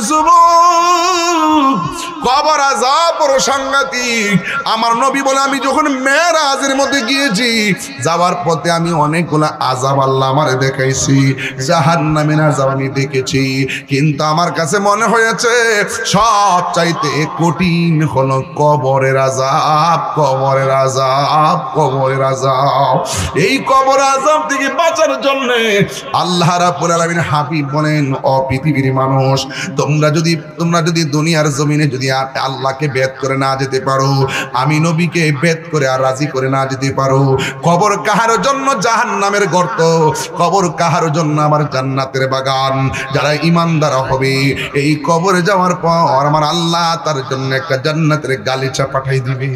যুবক, কবর আযাব বড় সাংঘাতিক। আমার নবী বলে আমি যখন মেরাজের মধ্যে গিয়েছি, যাওয়ার পথে আমি অনেকগুলো আযাব আল্লাহ আমারে দেখাইছি, জাহান্নামের আযাব আমি দেখেছি, কিন্তু আমার কাছে মনে হয়েছে সব চাইতে কঠিন হলো কবরের আযাব, কবরের আযাব, কবরের আযাব। এই কবর আযাব থেকে বাঁচার জন্য আল্লাহ রাব্বুল আলামিন হাবিব বলেন, ও পৃথিবীর মানুষ, তোমরা যদি দুনিয়ার জমিনে যদি আল্লাহকে বেদ করে না যেতে পারো, আমি নবীকে বেদ করে আর রাজি করে না যেতে পারো, কবর কাহার জন্য জাহান্নামের গর্ত, কবর কাহার জন্য আমার জান্নাতের বাগান। যারা ইমানদার হবে এই কবরে যাওয়ার পর আমার আল্লাহ তার জন্য একটা জান্নাতের গালিচা পাঠাই দিবে,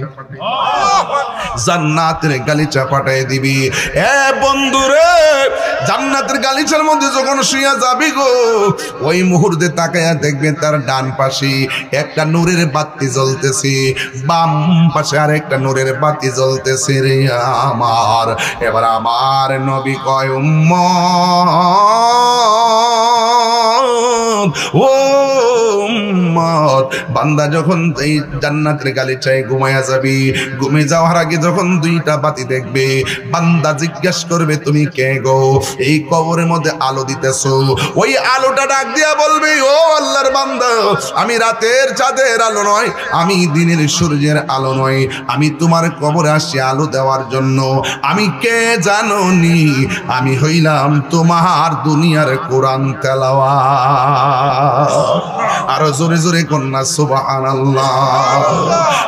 জান্নাতের গালিচা পাঠাই দিবি। এ বন্ধুরে, জান্নাতের গালিচার মধ্যে যখন শুইয়া যাবি গো, ওই মুহূর্তে তাকায়া দেখবেন তার ডান পাশে একটা নূরের বাতি জ্বলতেছে, বাম পাশে আর একটা নূরের বাতি জ্বলতেছে রে আমার। এবার আমার নবী কয়, উম্মত, ও উম্মত, বান্দা যখন এই জান্নাতের গালিচায় ঘুমায়া যাবি, ঘুমে যাওয়ার আগে যখন দুইটা বাতি দেখবে, বান্দা জিজ্ঞাসা করবে তুমি কে গো? এই কবরের মধ্যে আলো দিতেছো। ওই আলোটা ডাক দিয়া বলবে, ও আল্লাহর বান্দা, আমি রাতের চাঁদের আলো নয়, আমি দিনের সূর্যের আলো নয়, আমি তোমার কবরে আসি আলো দেওয়ার জন্য। আমি কে জানো নি? আমি হইলাম তোমার দুনিয়ার কোরআন তেলাওয়াত। আরো জোরে জোরে কন্যা সুবহানাল্লাহ।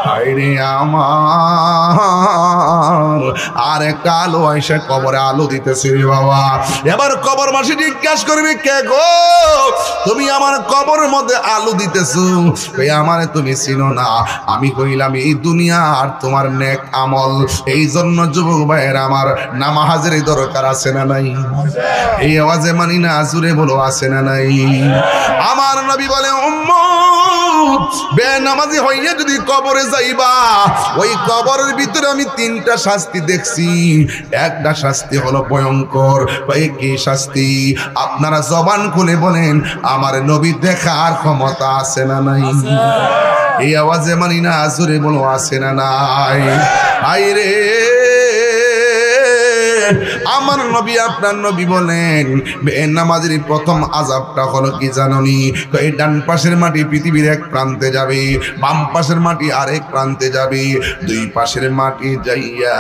হায়রে আমার, আর একটা আলো আইসা কবরে আলো দিতেছে রে বাবা। এবার কবরবাসী জিজ্ঞাসা করবে, কে গো তুমি আমার কবরের মধ্যে আলো দিতেছো? কই আমারে তুমি চিনো না? আমি কইলাম এই দুনিয়া আর তোমার নেক আমল। এই জন্য যুবক ভাইয়ের আমার নামাজের দরকার আছে না নাই? এই আওয়াজে মানি না, জোরে বলো আছে না নাই? আমার নবী বলে, উম্মত, বেনামাজি হইয়া যদি কবরে যাইবা, ওই কবরের ভিতরে আমি তিনটা শাস্তি দেখছি। একটা শাস্তি হলো ভয়ঙ্কর। কি শাস্তি? আপনারা জবান খুলে বলেন, আমার নবী দেখার ক্ষমতা আছে না নাই? এই আওয়াজে মানি না, জোরে বলো আছে না নাই? আইরে আমার নবী, আপনার নবী বলেন, বেনামাজির প্রথম আযাবটা হলো কি জাননি? এই ডান পাশের মাটি পৃথিবীর এক প্রান্তে যাবে, বাম পাশের মাটি আরেক প্রান্তে যাবে, দুই পাশের মাটি যাইয়া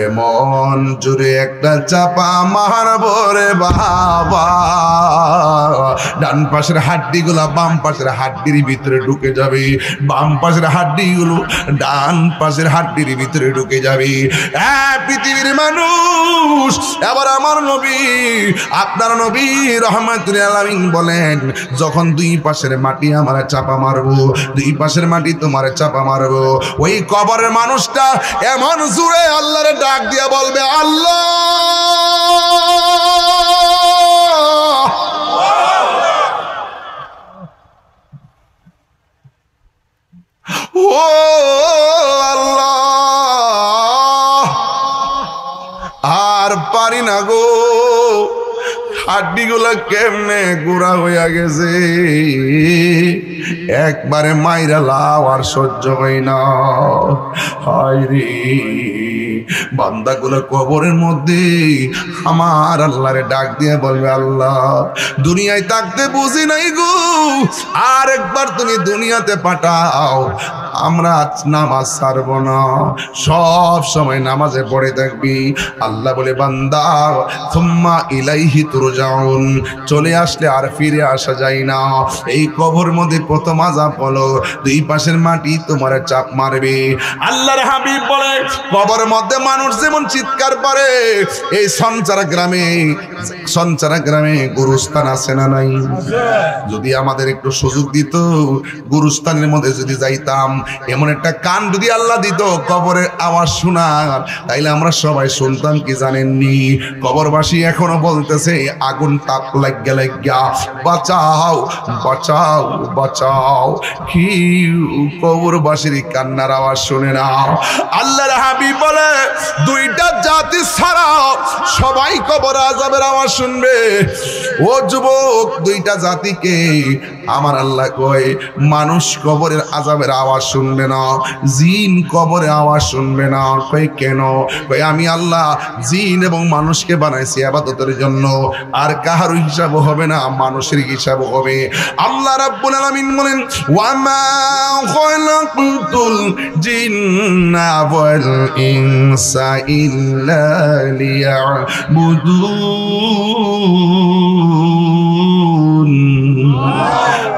এমন জোরে একটা চাপা মারবো রে বাবা, ডান পাশের হাড্ডিগুলা বাম পাশের হাড্ডির ভিতরে ঢুকে যাবে, বাম পাশের হাড্ডিগুলো ডান পাশের হাড্ডির ভিতরে ঢুকে যাবে। পৃথিবীর মানুষ, এবার আমার নবী, আপনার নবী রাহমাতুল আলামিন বলেন, যখন দুই পাশের মাটি আমার চাপা মারবো, দুই পাশের মাটি তোমার চাপা মারবো, ওই কবরের মানুষটা এমন জোরে আল্লাহরে ডাক দিয়া বলবে, আল্লাহ, ও আল্লাহ, আর পারি না গো, হাড্ডিগুলা কেমনে গুড়া হইয়া গেছে, একবারে মাইরা লাও, আর সহ্য হয় না। হায় রে, বান্দাগুলো কবরের মধ্যে আমার আল্লাহরে ডাক দিয়ে বলবে, আল্লাহ, দুনিয়ায় থাকতে বুঝি নাই গো, আর একবার তুমি দুনিয়াতে পাঠাও, আমরা নামাজ ছাড়ব না, সব সময় নামাজে পড়ে থাকবি। আল্লাহ বলে, বান্দা, সুম্মা ইলাইহি তুরজাউন, চলে আসলে আর ফিরে আসা যায় না। এই কবর মধ্যে প্রথম আযাব হলো দুই পাশের মাটি তোমার চাপ মারবে। আল্লাহর হাবিব বলে, কবর মধ্যে মানুষ যেমন চিৎকার করে, এই সঞ্চারা গ্রামে গুরুস্থান আছে না নাই? যদি আমাদের একটু সুযোগ দিত, গুরুস্থানের মধ্যে যদি যাইতাম, এমন একটা কান যদি আল্লাহ দিত কবরের আওয়াজ শোনার, তাইলে আমরা সবাই শুনতাম কি জানেননি? কবরবাসী এখনো বলতেছে, আগুন তাপ লাগিয়া লাগিয়া, বাঁচাও বাঁচাও বাঁচাও। কি কবরবাসীর কান্নার আওয়াজ শুনে না। আল্লাহর হাবিব বলে, দুইটা জাতি ছাড়া সবাই কবর আযাবের আওয়াজ শুনবে। ও যুবক, দুইটা জাতিকে আমার আল্লাহ কয় মানুষ কবরের আযাবের আওয়াজ শুনবে না, জিন কবরের আওয়াজ শুনবে না। কয় কেন? কয় আমি আল্লাহ জিন এবং মানুষকে বানাইছি ইবাদতের জন্য, আর কাহার হিসাব হবে না, মানুষের হিসাব হবে। আল্লাহ রাব্বুল আলামিন বলেন ওয়ামা খালাকতুল জিন্না ওয়াল ইনসা ইল্লা লিয়াবুদুন।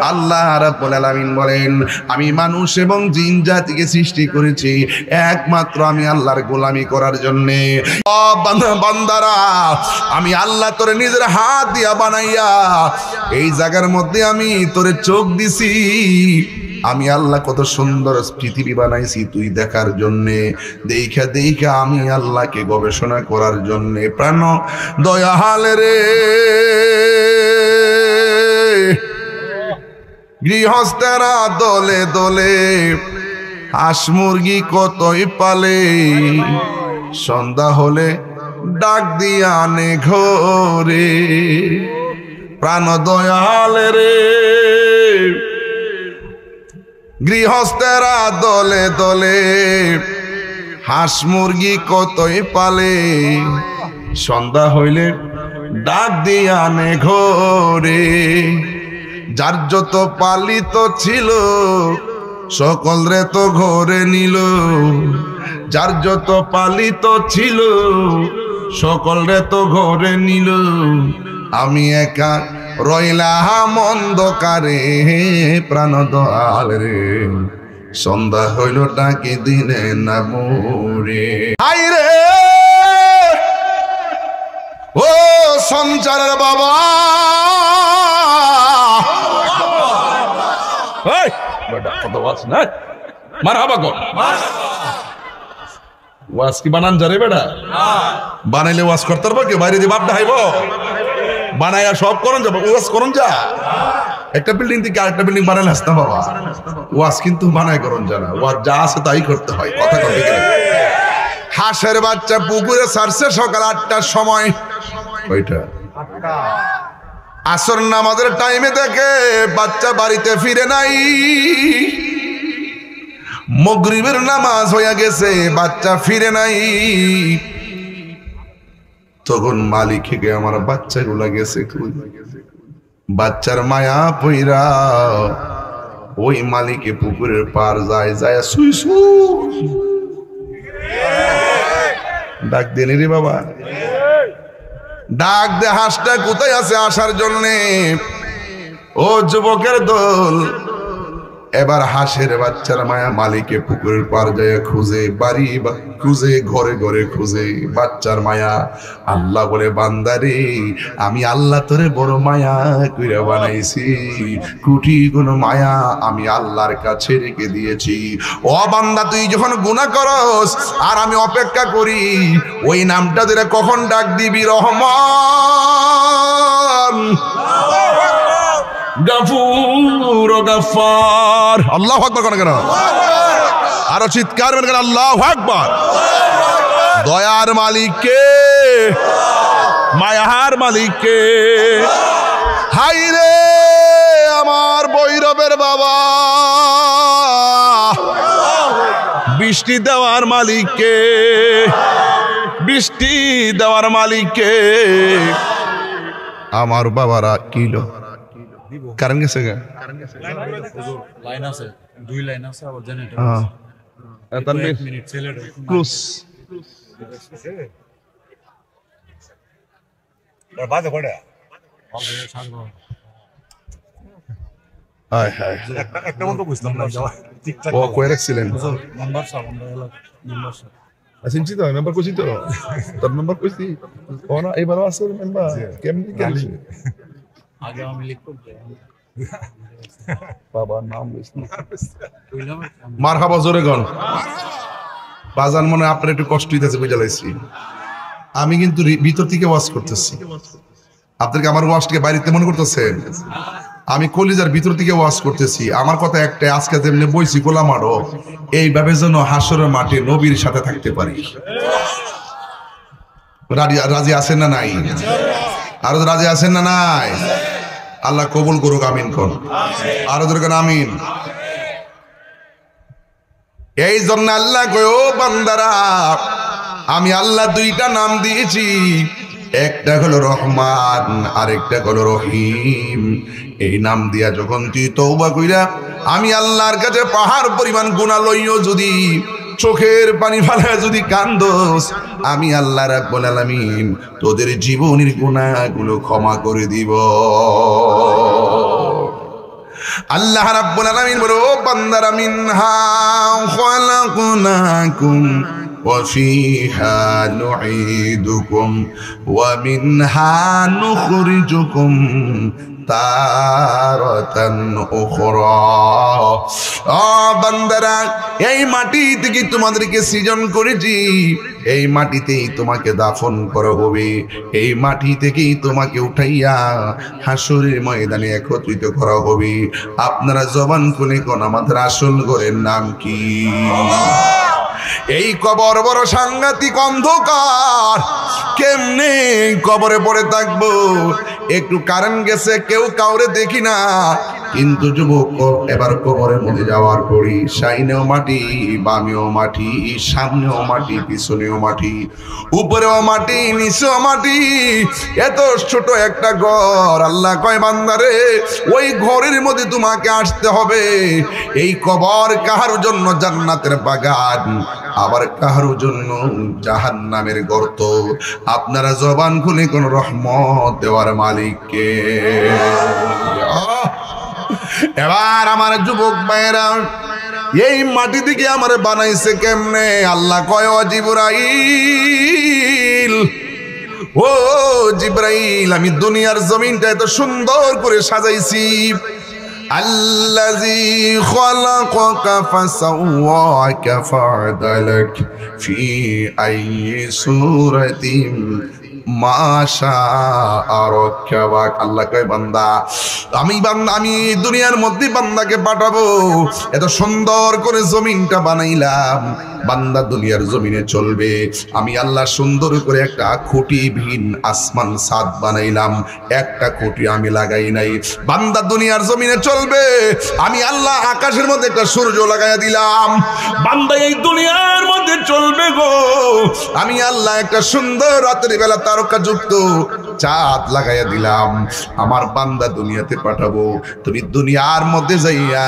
আল্লাহ রাব্বুল আলামিন বলেন আমি মানুষ এবং জিন জাতিকে সৃষ্টি করেছি একমাত্র আমি আল্লাহর গোলামি করার জন্য। ও বান্দারা, আমি আল্লাহ তোরে নিজের হাত দিয়া বানাইয়া এই জায়গার মধ্যে আমি তোরে চোখ দিছি। আমি আল্লাহ কত সুন্দর পৃথিবী বানাইছি তুই দেখার জন্যে। দেখা দেখা আমি আল্লাহকে গবেষণা করার জন্যে। প্রাণ দয়াল রে, গৃহস্থেরা দলে দলে হাঁস মুরগি কতই পালে, সন্ধ্যা হলে ডাক দিয়া আনে ঘরে। প্রাণ দয়াল রে, গৃহস্থেরা দলে দলে হাঁস মুরগি কতই পালে, সন্ধ্যা হইলে ডাক দিয়া আনে ঘরে। যার যত পালিত ছিল সকল রে তো ঘরে নিল, যার যত পালিত ছিল সকল রে তো ঘরে নিল। আমি একা রইলাম অন্ধকারে। প্রাণ দয়াল রে, সন্ধ্যা হইল ডাকে দিনে না মোরে। হাই রে ও সঞ্চারের বাবা, ওয়াজ কি বানান যারে বেটা? বানাইলে ওয়াজ করতে পারবো কি? বাইরে দিয়ে বাপ ডাইব বানাইয়া সব করন যাবো, ওয়াজ করন যা। একটা বিল্ডিং থেকে আরেকটা বিল্ডিং বানাইলে আসতে বাবা, ওয়াজ কিন্তু বানাই করন জানা, ওয়াজ যা আছে তাই করতে হয়। কথা করতে গেলে হাঁসের বাচ্চা পুকুরে ছাড়ছে সকাল 8টার সময়, ওইটা আসর নামাজের টাইমে দেখে বাচ্চা বাড়িতে ফিরে নাই। মাগরিবের নামাজ হয়ে গেছে, বাচ্চা ফিরে নাই। তখন মালিক কে আমার বাচ্চাগুলা গেছে কই? বাচ্চার মায়া পইরা ওই মালিকে পুকুরের পার যায়, যায় সুই সুই ডাক দেনি রে বাবা, ডাক দে হাঁসটা কোথায় আছে আসার জন্যে। ও যুবকের দল, এবার হাঁসের বাচ্চার মায়া মালিকে পুকুরের পার যায় খুঁজে, বাড়ি খুঁজে, ঘরে ঘরে খুঁজে বাচ্চার মায়া। আল্লাহ বলে বান্দারে আমি আল্লাহ তোরে বড় মায়া কইরা বানাইছি, কোটি গুণ মায়া আমি আল্লাহর কাছে রেখে দিয়েছি। ও বান্দা তুই যখন গুনাহ করস আর আমি অপেক্ষা করি ওই নামটা ধরে কখন ডাক দিবি রহমান, গাফুর গাফার। আল্লাহু আকবার কোন কেন? আরো চিৎকার মেরে কেন আল্লাহু আকবার। দয়ার মালিক কে? মায়ার মালিক কে? হাই রে আমার বৈরবের বাবা, বৃষ্টি দেওয়ার মালিক কে? বৃষ্টি দেওয়ার মালিক কে? আমার বাবারা কিলো কারেন্ট গেছে গা, লাইন আছে, 2 লাইন আছে আবার জেনারেটর হ্যাঁ আছে। 1 মিনিট ছেলে ক্রুজ আর বাজে পড়ে হবে সারবো। হায় হায়, একটা মত বুঝলাম না ঠিকঠাক। ও কই রাখছিলেন নাম্বার সব আমরা নাম্বার সব আসিনছি তো মেম্বার কইছি তো, তোর মেম্বার কইছি ও না এবারও আছে মেম্বার কেমনি কেমনি আগে আমি লিখব বাবার নাম বুঝছি। কইলাম মারহাবা জোরে গন বাজান, মনে হয় আপনার একটু কষ্ট হইতেছে বুঝা লাইছি। আমি কিন্তু ভিতর থেকে ওয়াজ করতেছি, আপনাকে আমার ওয়াজটাকে বাইরেতে মনে করতেছেন? আমি কলিজার ভিতর থেকে ওয়াজ করতেছি। আমার কথা একটা, আজকে যেমনি বইছি গোলা মারো এইভাবে যেন হাসরের মাঠে নবীর সাথে থাকতে পারি। রাজি আছেন না নাই? আরো রাজি আছেন না নাই? আল্লাহ কবুল করুক, আমিন কোন। আরো দরকার আমিন। এই জন্য আল্লাহ কয়, ও বান্দারা, আমি আল্লাহ দুইটা নাম দিয়েছি, একটা হলো রহমান, আরেকটা হলো রহিম। এই নাম দিয়া যখন তুই তওবা কইরা আমি আল্লাহর কাছে পাহাড় পরিমাণ গুনাহ লইও যদি চোখের পানি ফেলা যদি কান্দোস, আমি আল্লাহ রাব্বুল আলামিন তোদের জীবনের গুনাহগুলো ক্ষমা করে দিব। আল্লাহ রাব্বুল আলামিন বলে, ও বান্দারা, মিনহা খালাকনাকুম ওয়া ফিহা নুঈদুকুম ওয়া মিনহা নুখরিজুকুম তারাতান উখরা। ও বান্দারা, এই মাটি থেকে তোমাদেরকে সৃজন করেছি, এই মাটিতেই তোমাকে দাফন করা হবে, এই মাটি থেকেই তোমাকে উঠাইয়া হাসরের ময়দানে একত্রিত করা হবে। আপনারা জবান খুলে কোন আমাদের আসল ঘরের নাম কি? এই কবর বড় সাংঘাতিক অন্ধকার, কেমনে কবরে পড়ে থাকবো? একটু কারেন্ট গেছে, কেউ কাউরে দেখি না, কিন্তু যুবক এবার কবরের মধ্যে যাওয়ার পরই সাইনেও মাটি, বামেও মাটি, সামনেও মাটি, পিছনেও মাটি, উপরেও মাটি, নিচেও মাটি, এত ছোট একটা ঘর। আল্লাহ কয়, বান্দারে, ওই ঘরের মধ্যে তোমাকে আসতে হবে। এই কবর কাহার জন্য জান্নাতের বাগান, আবার কাহার জন্য জাহান্নামের গর্ত। আপনারা জবান খুলে কোন রহমত দেওয়ার মালিককে। এবার আমার যুবক ভাইরা, এই মাটি থেকে আমার বানাইছে কেমনে? আল্লাহ কয়, ও জিবরাইল, ও জিবরাইল, আমি দুনিয়ার জমিনটা এত সুন্দর করে সাজাইছি। আল্লাযী খালাকাকা ফাসাওয়াকা ফাআদালাক ফি আইয়ি সূরাতিন মাশা আরাকাবাক। আল্লাহ কয়, বান্দা, আমি দুনিয়ার মধ্যে বান্দাকে পাঠাবো, এত সুন্দর করে জমিনটা বানাইলাম, বান্দা দুনিয়ার জমিনে চলবে। আমি আল্লাহ সুন্দর করে একটা খুঁটিবিহীন আসমান ছাদ বানাইলাম, একটা খুঁটি আমি লাগাই নাই। বান্দা দুনিয়ার জমিনে চলবে, আমি আল্লাহ আকাশের মধ্যে একটা সূর্য লাগাইয়া দিলাম। বান্দা এই দুনিয়ার মধ্যে চলবে গো, আমি আল্লাহ একটা সুন্দর রাতের বেলা তারকাযুক্ত চাঁদ লাগাইয়া দিলাম। আমার বান্দা দুনিয়াতে পাঠাবো, তুমি দুনিয়ার মধ্যে যাইয়া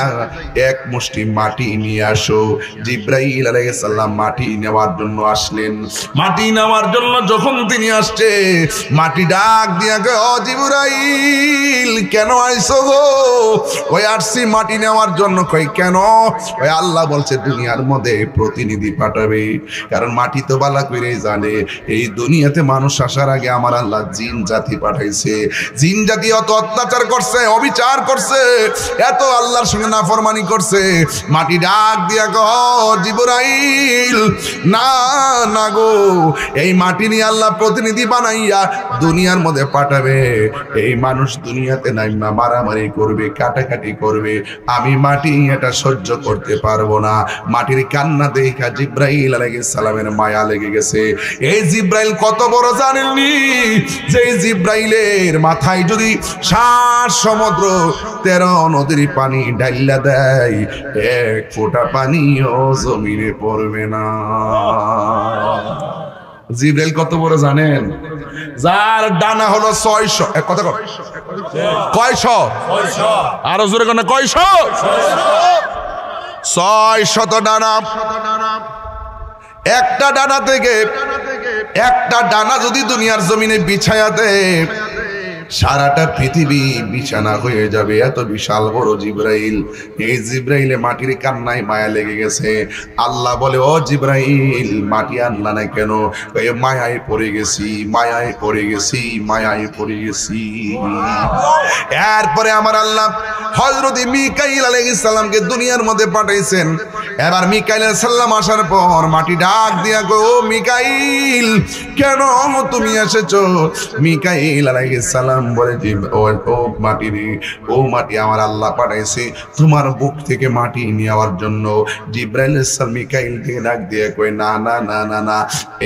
এক মুষ্টি মাটি নিয়ে আসো। জিবরাইল আলাইহিস সালাম মাটি নেওয়ার জন্য আসলেন। মাটি নেওয়ার জন্য যখন তিনি আসছে, মাটি ডাক দিয়া কয়, ও জিবরাইল, কেন আইছো গো? ওই আসছি মাটি নেওয়ার জন্য। কই কেন? ওই আল্লাহ বলছে দুনিয়ার মধ্যে প্রতিনিধি পাঠাবে, কারণ মাটি তো বালা কইরে জানে এই দুনিয়াতে মানুষ আসার আগে আমার আল্লাহ জিন জাতি পাঠাইছে। জিন জাতি অত অত্যাচার করছে, অবিচার করছে, এত আল্লাহর সঙ্গে নাফরমানি করছে। মাটি ডাক দিয়া কয়, জিবরাইল, না না গো, এই মাটি নিয়ে আল্লাহ প্রতিনিধি বানাইয়া দুনিয়ার মধ্যে পাঠাবে। এই মানুষ দুনিয়াতে নাইমা মারামারি করবে, কাটাকাটি করবে, আমি মাটি এটা সহ্য করতে পারবো না। মাটির কান্না দেখা জিবরাইল আলাইহিস সালামের মায়া লেগে গেছে। এই জিবরাইল কত বড় জানেননি? যে জিবরাইলের মাথায় যদি 7 সমুদ্র 13 নদীর পানি ঢাইলা দেয়, এক ফোঁটা পানিও জমিনে পড়বে না। জিবরাইল কত বড় জানেন? যার ডানা হলো 600। কথা কয়শো? আরো জোরে কোন কয়শো? 600 ডানা। একটা ডানা থেকে একটা ডানা যদি দুনিয়ার জমিনে বিছায়া দেয়, সারাটা পৃথিবী বিছানা হয়ে যাবে। এত বিশাল বড় জিবরাইল। এই জিবরাইলে মাটির কান্নায় মায়া লেগে গেছে। আল্লাহ বলে, ও জিবরাইল, মাটি আনলা না কেন? মায়ায় পড়ে গেছি, মায়ায় পড়ে গেছি, মায়ায় পড়ে গেছি। এরপরে আমার আল্লাহ হযরত মিকাইল আলাইহিস সালামকে দুনিয়ার মধ্যে পাঠাইছেন। এবার মিকাইল আলাইহিস সালাম আসার পর মাটি ডাক দিয়া কই, ও মিকাইল কেন তুমি এসেছো? মিকাইল আলাইহিস সালাম বলে যে ও মাটি রে, ও মাটি আমার আল্লাহ পাঠাইছে তোমার বুক থেকে মাটি নেওয়ার জন্য। জিবরাইল আলাইহিস সালাম মিকাইলকে ডাক দিয়ে কই, না না না না না,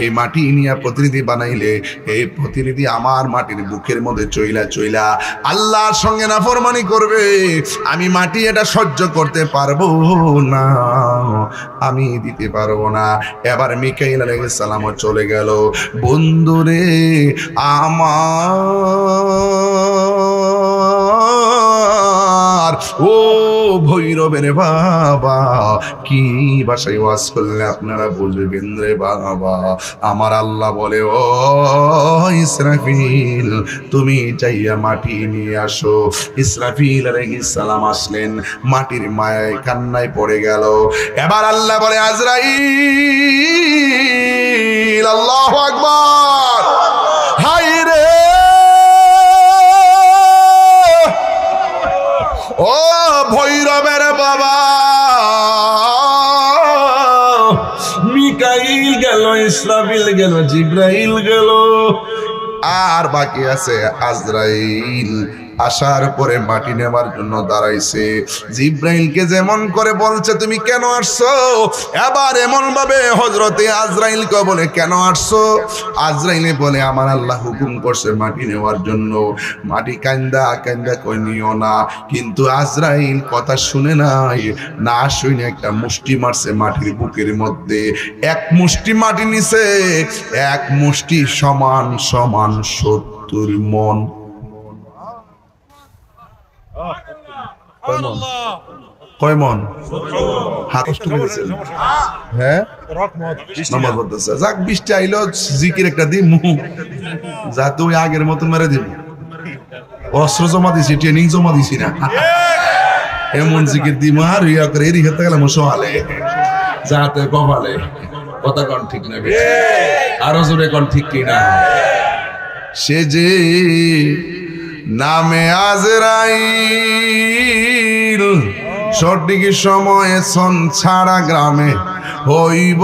এই মাটি নিয়ে প্রতিনিধি বানাইলে এই প্রতিনিধি আমার মাটির বুকের মধ্যে চইলা চইলা আল্লাহর সঙ্গে নাফরমানি করবে, আমি মাটি এটা সহ্য করতে পারবো না, আমি দিতে পারবো না। এবার মিকাইল আলাইহিস সালামও চলে গেল। বন্ধুরে আমার, ও ভৈরবের বাবা, কি ভাষায় ওয়াজ করলে আপনারা বুঝবেন রে বাবা? আমার আল্লাহ বলে, ও ইসরাফিল তুমি যাইয়া মাটি নিয়ে আসো। ইসরাফিল আলাইহিস সালাম আসলেন, মাটির মায়ায় কান্নায় পড়ে গেল। এবার আল্লাহ বলে, আজরাইল, আল্লাহু আকবার, হায় রে ও ভৈরবের বাবা, মিকাইল গেল, ইসরাফিল গেল, জিবরাইল গেল, আর বাকি আছে আজরাইল। আসার পরে মাটি নেওয়ার জন্য দাঁড়াইছে। জিবরাইলকে যেমন করে বলছে তুমি কেন আসছো, এবার এমন ভাবে হযরতে আজরাইলকে বলে কেন আসছো? আজরাইলে বলে আমার আল্লাহ হুকুম করছে মাটি নেওয়ার জন্য। মাটি কান্দা কান্দা কই নিও না, কিন্তু আজরাইল কথা শুনে নাই, না শুনে একটা মুষ্টি মারছে মাটির বুকের মধ্যে। এক মুষ্টি মাটি নিছে, এক মুষ্টি সমান সমান 70 মন। কয় মন? হাত কষ্ট করেছে, হ্যাঁ নামাজ পড়তেছে। যাক 20টা আইলো, জিকির একটা দিই মুহ, যাতে ওই আগের মতন মেরে দিব। অস্ত্র জমা দিছি, ট্রেনিং জমা দিছি না, এমন জিকির দিই আর ইয়া করে এরি খেতে গেলাম সহালে, যাতে কপালে। কথা কন ঠিক না, আরো জোরে কন ঠিক কিনা? সে যে নামে আজরাইল সঠিক সময়ে সন ছাড়া গ্রামে হইব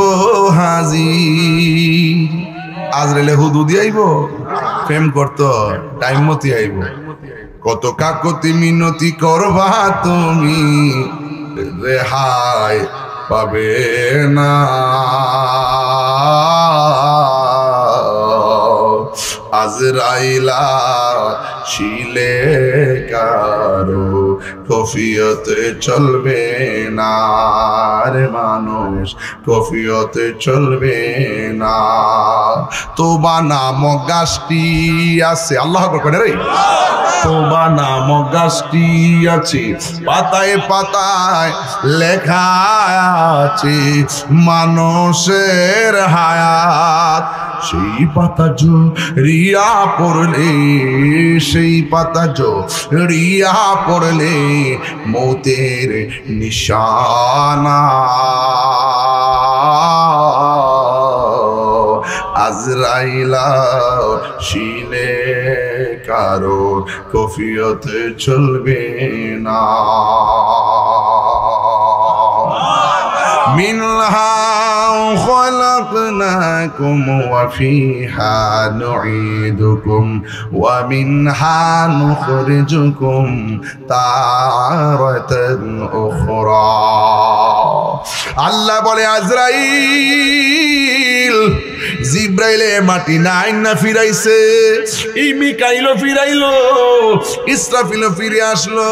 হাজির। আজরাইলে হুদুদি আইব, প্রেম করতো টাইম মতি আইব। কত কাকতি মিনতি করবা তুমি, রেহাই পাবে না। আজরাইলা শিলে কারো কফিয়তে চলবে না রে মানুষ, কফিয়তে চলবে না। তোবা নামক গাছটি আছে, আল্লাহ করে রে, তোবা নামক গাছটি আছে, পাতায় পাতায় লেখা আছে মানুষের হায়াত। সেই পাতা রিয়া পড়লে, সেই পাতা রিয়া পড়লে মৌতের নিশানা। আজরাইলা শিলে কারো কফিয়ত চলবে না। মিনহা خلقناكم وفيها نعيدكم ومنها نخرجكم تارة أخرى। আল্লাহ বলে আজরাইল, জিব্রাইলে মাটি নাই না ফিরাইছে, এই মিকাইলও ফিরাইলো, ইসরাফিলও ফিরে আসলো,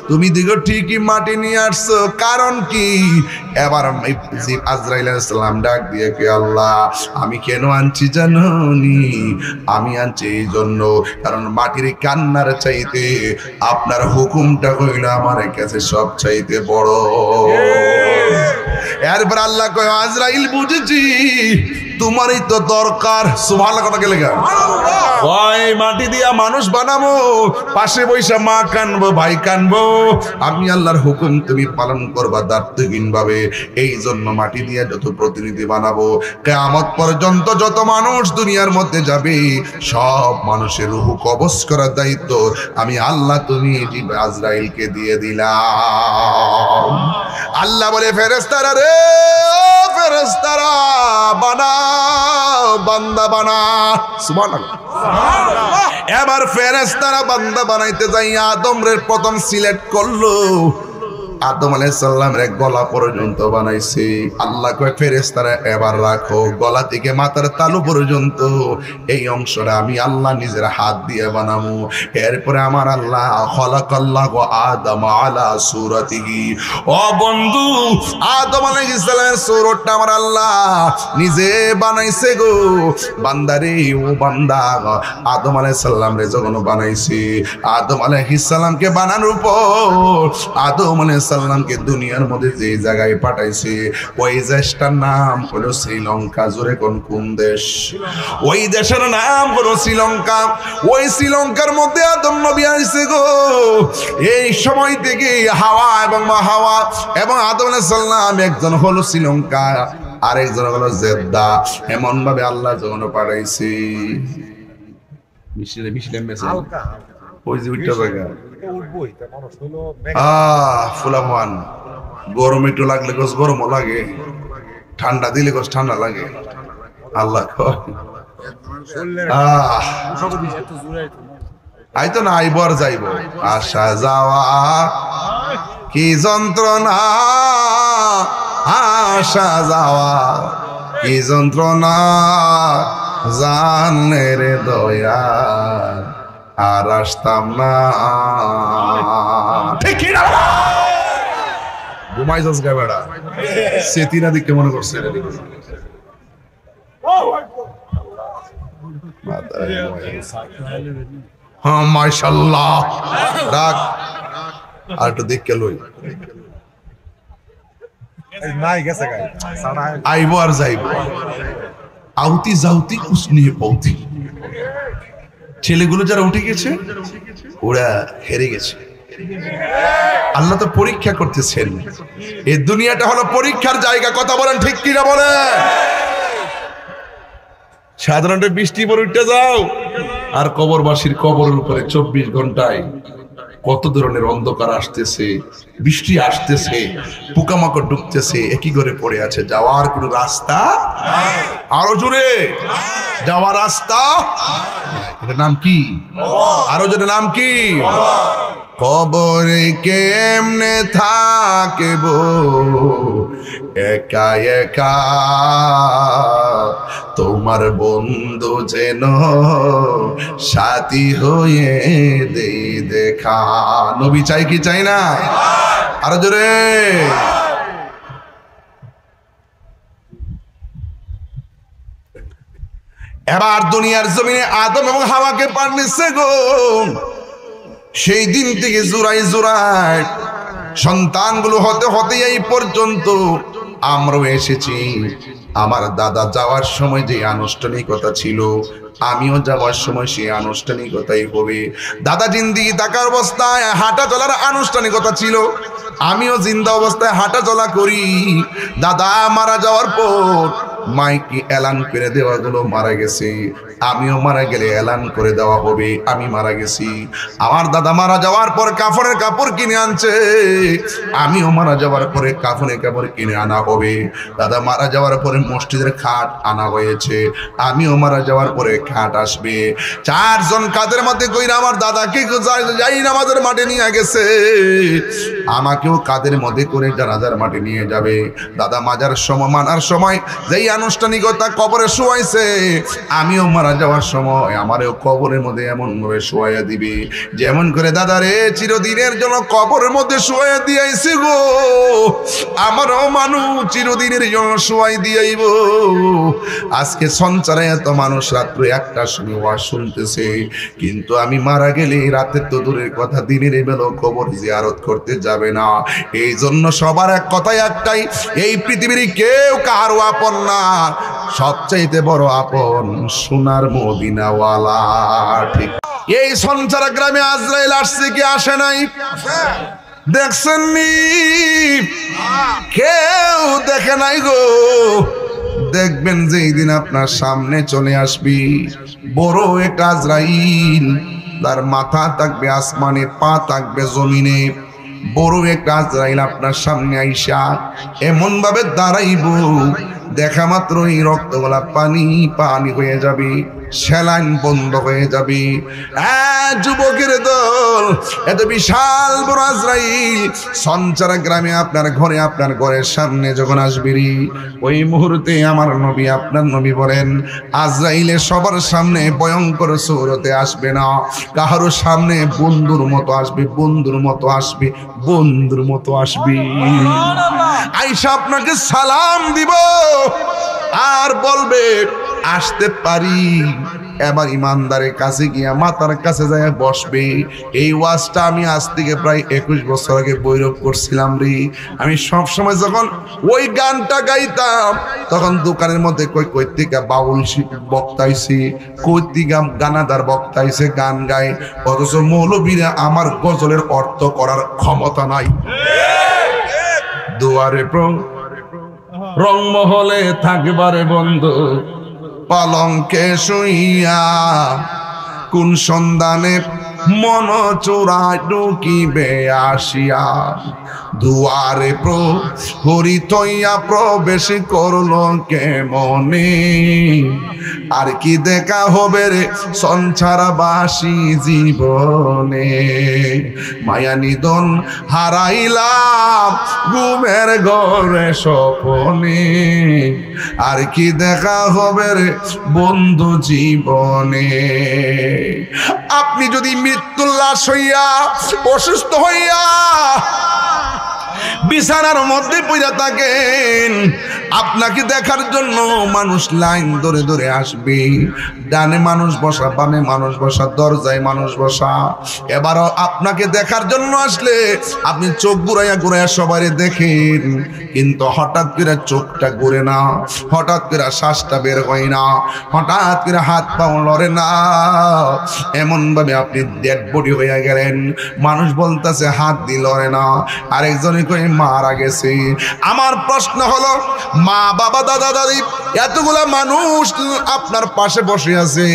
তুমি দিগো ঠিকই মাটি নিয়ে আসছো, কারণ কি? এবার আজরাইল আলাইহিস সালাম ডাক দিয়ে কে, আল্লাহ আমি কেন আনছি জানোনি? আমি আনছি এই জন্য কারণ মাটির কান্নার চাইতে আপনার হুকুমটা হইল আমার কাছে সব চাইতে বড়। এরপর আল্লাহ কয়, আজরাইল বুঝেছি তোমারই তো দরকার। সুবহানাল্লাহ কথা গেলে গা ওই মাটি দিয়া মানুষ বানাবো, পাশে বৈশা মা কানবো, ভাই কানবো, আমি আল্লাহর হুকুম তুমি পালন করবা দায়িত্বহীন ভাবে। এই জন্য মাটি দিয়ে যত প্রতিনিধি বানাবো, কিয়ামত পর্যন্ত যত মানুষ দুনিয়ার মধ্যে যাবে সব মানুষের রূহ কবজ করার দায়িত্ব আমি আল্লাহ তুমি আজরাইলকে দিয়ে দিলাম। আল্লাহ বলে ফেরেশতারা রে, ফেরেশতারা বানাও, বান্দা বানা। সুবহানাল্লাহ। এবার ফেরেশতারা বান্দা বানাইতে যাই আদমের প্রথম সিলেক্ট করলো। আদম আলাইহিস সালামের গলা পর্যন্ত বানাইছে। আল্লাহ কয় ফেরেশতারা এবার রাখো, গলা থেকে মাথার তালু পর্যন্ত এই অংশটা আমি আল্লাহ নিজের হাত দিয়ে বানাবো। এরপরে আমার আল্লাহ খালাকাল্লাহু আদম আলা সূরাতিহি। ও বন্ধু, আদম আলাইহিস সালামের সূরতটা আমার আল্লাহ নিজে বানাইছে গো। বান্দারে, ও বান্দা, আদম আলাইহিস সালামরে যখন বানাইছে, আদম আলাইহিস সালামকে বানানোর পর আদম আলাইহিস সালামকে দুনিয়ার মধ্যে যে জায়গায় পাঠাইছে ওই দেশটার নাম হলো শ্রীলঙ্কা। জোরে কোন দেশ? ওই দেশের নাম হলো শ্রীলঙ্কা। ওই শ্রীলঙ্কার মধ্যে আদম নবী আইছে গো। এই সময় থেকে হাওয়া এবং মা হাওয়া এবং আদম আলাইহিস সালাম একজন হলো শ্রীলঙ্কা, আরেকজন হলো জেদ্দা। এমন ভাবে আল্লাহ যখন পাঠাইছে ওই যে উইটা জায়গা ফুলামান গরম একটু লাগলে গোস গরমও লাগে, ঠান্ডা দিলে গোস ঠান্ডা লাগে। আল্লাহ আইতো না, আইব আর যাইব। আসা যাওয়া কি যন্ত্রণা, আসা যাওয়া কি যন্ত্রণা, জানে রে দয়া আর আসতাম না। ঠিক না? ঘুমাই যাস গা বেড়া, সেতিনা দিকে মনে করছে। হ্যাঁ মাশাআল্লাহ, রাখ আর একটু দেখে লই। আইব আর যাইব, আউতি যাউতি কুছ নিয়ে পৌতি। ছেলেগুলো যারা উঠে গেছে ওরা হেরে গেছে। আল্লাহ তো পরীক্ষা করতেছেন। এই দুনিয়াটা হলো পরীক্ষার জায়গা। কথা বলেন ঠিক কিনা বলে? সাধারণত বৃষ্টি পরে উঠতে যাও আর কবরবাসীর কবরের উপরে 24 ঘন্টায় কত ধরনের অন্ধকার আসতেছে, বৃষ্টি আসতেছে, পোকামাকড় ঢুকতেছে, একই ঘরে পড়ে আছে। যাওয়ার কোনো রাস্তা, আরো জোরে যাওয়ার রাস্তা, এটার নাম কি? আরো জোরে নাম কি? কবরে কেমনে থাকব একা একা, তোমার বন্ধু যেন সাথী হয়ে দেই দেখা। নবী চাই কি চাই না? আরো জোরে। এবার দুনিয়ার জমিনে আদম এবং হাওয়াকে পাঠিয়েছে গো। সেই দিন থেকে জোড়ায় জোড়ায় সন্তানগুলো হতে হতে এই পর্যন্ত আমরাও এসেছি। আমার দাদা যাওয়ার সময় যে আনুষ্ঠানিকতা ছিল, আমিও যাওয়ার সময় সেই আনুষ্ঠানিকতাই হবে। দাদা জিন্দিগি থাকার অবস্থায় হাঁটা চলার আনুষ্ঠানিকতা ছিল, আমিও জিন্দা অবস্থায় হাঁটা চলা করি। দাদা মারা যাওয়ার পর মাইকে এলান করে দেওয়া গুলো মারা গেছে, আমিও মারা গেলে এলান করে দেওয়া হবে আমি মারা গেছি। আমার দাদা মারা যাওয়ার পর কাফনের কাপড় কিনে আনছে, আমিও মারা যাওয়ার পরে কাফনের কাপড় কিনে আনা হবে। দাদা মারা যাওয়ার পরে মসজিদের খাট আনা হয়েছে, আমিও মারা যাওয়ার পরে খাট আসবে। 4 জন কাদের মধ্যে কইরা আমার দাদাকে যাই নামাজের মাঠে নিয়ে গেছে, আমাকেও কাদের মধ্যে করে জানাজার মাঠে নিয়ে যাবে। দাদা মাজার সময় মানার সময় যেই আনুষ্ঠানিকতা কবরে শোয়াইছে, আমিও মারা যাওয়ার সময় আমারও কবরের মধ্যে এমন ভাবে শোয়াইয়া দিবে যেমন করে দাদারে চিরদিনের জন্য কবরের মধ্যে শোয়াইয়া দিয়েছি গো, আমারও মানুষ চিরদিনের জন্য শোয়াই দিয়াইব। আজকে সঞ্চারে এত মানুষ রাত্রে 1টার সময় ওয়াজ শুনতেছে, কিন্তু আমি মারা গেলে রাতের তো দূরের কথা দিনের বেলা কবর জিয়ারত করতে যাবে না। এই জন্য সবার এক কথাই একটাই, এই পৃথিবীর কেউ কারো আপন না, সবচাইতে বড় আপন সোনার মদিনাওয়ালা। ঠিক এই সঞ্চারা গ্রামে আজরাইল আসছে কি আসে নাই? দেখছেন নি? কেউ দেখে নাই গো। দেখবেন যে এই দিন আপনার সামনে চলে আসবি বড় একটা আজরাইল, তার মাথা থাকবে আসমানে, পা থাকবে জমিনে। বড় একটা আজরাইল আপনার সামনে আইসা এমন ভাবে দাঁড়াইব, দেখা মাত্রই রক্তগুলা পানি পানি হয়ে যাবে, সেলাইন বন্ধ হয়ে যাবে। যুবকের দল, এত বিশাল বড় আজরাইল সঞ্চারা গ্রামে আপনার ঘরের সামনে যখন আসবি, ওই মুহূর্তে আমার নবী আপনার নবী বলেন আজরাইলের সবার সামনে ভয়ঙ্কর সূরতে আসবে না, কাহারো সামনে বন্ধুর মতো আসবে, বন্ধুর মতো আসবে, বন্ধুর মতো আসবে। আইসা আপনাকে সালাম দিব আর বলবে আসতে পারি। এবার ইমানদারের কাছে গিয়া মাতার কাছে যায় বসবে। এই ওয়াজটা আমি আজ থেকে প্রায় 21 বছর আগে বৈরব করছিলাম রে। আমি সব সময় যখন ওই গানটা গাইতাম তখন দোকানের মধ্যে কই থেকে বাউল বক্তাইছি, কই থেকে গানাদার বক্তাইছে গান গায়, অথচ মৌলবীরা আমার গজলের অর্থ করার ক্ষমতা নাই। দুয়ারে রংমহলে থাকবারে বন্ধু, পালঙ্কে শুইয়া কোন সন্ধানে মন চোরায় ঢুকিবে আসিয়া। দুয়ারে প্রহরী থইয়া প্রবেশ করলো কেমনে, আর কি দেখা হবে রে সংসারবাসী জীবনে। মায়া নিধন হারাইলাম ঘুমের ঘরে স্বপনে, আর কি দেখা হবে রে বন্ধু জীবনে। আপনি যদি মৃত্যুর লাশ হইয়া অসুস্থ হইয়া বিছানার মধ্যে পড়ে থাকেন, আপনাকে দেখার জন্য মানুষ লাইন ধরে ধরে আসবে। ডানে মানুষ বসা, বামে মানুষ বসা, দরজায় মানুষ বসা। এবারও আপনাকে দেখার জন্য আসলে আপনি চোখ ঘুরাইয়া ঘুরাইয়া সবাই দেখেন, কিন্তু হঠাৎ করে চোখটা ঘুরে না, হঠাৎ করে শ্বাসটা বের হয় না, হঠাৎ করে হাত পাও লড়ে না। এমন ভাবে আপনি ডেড বডি হয়ে গেলেন। মানুষ বলতেছে হাত দিয়ে লড়ে না, আরেকজনে কই মারা গেছে। আমার প্রশ্ন হলো, মা বাবা দাদা দাদি এতগুলা মানুষ আপনার পাশে বসে আছে,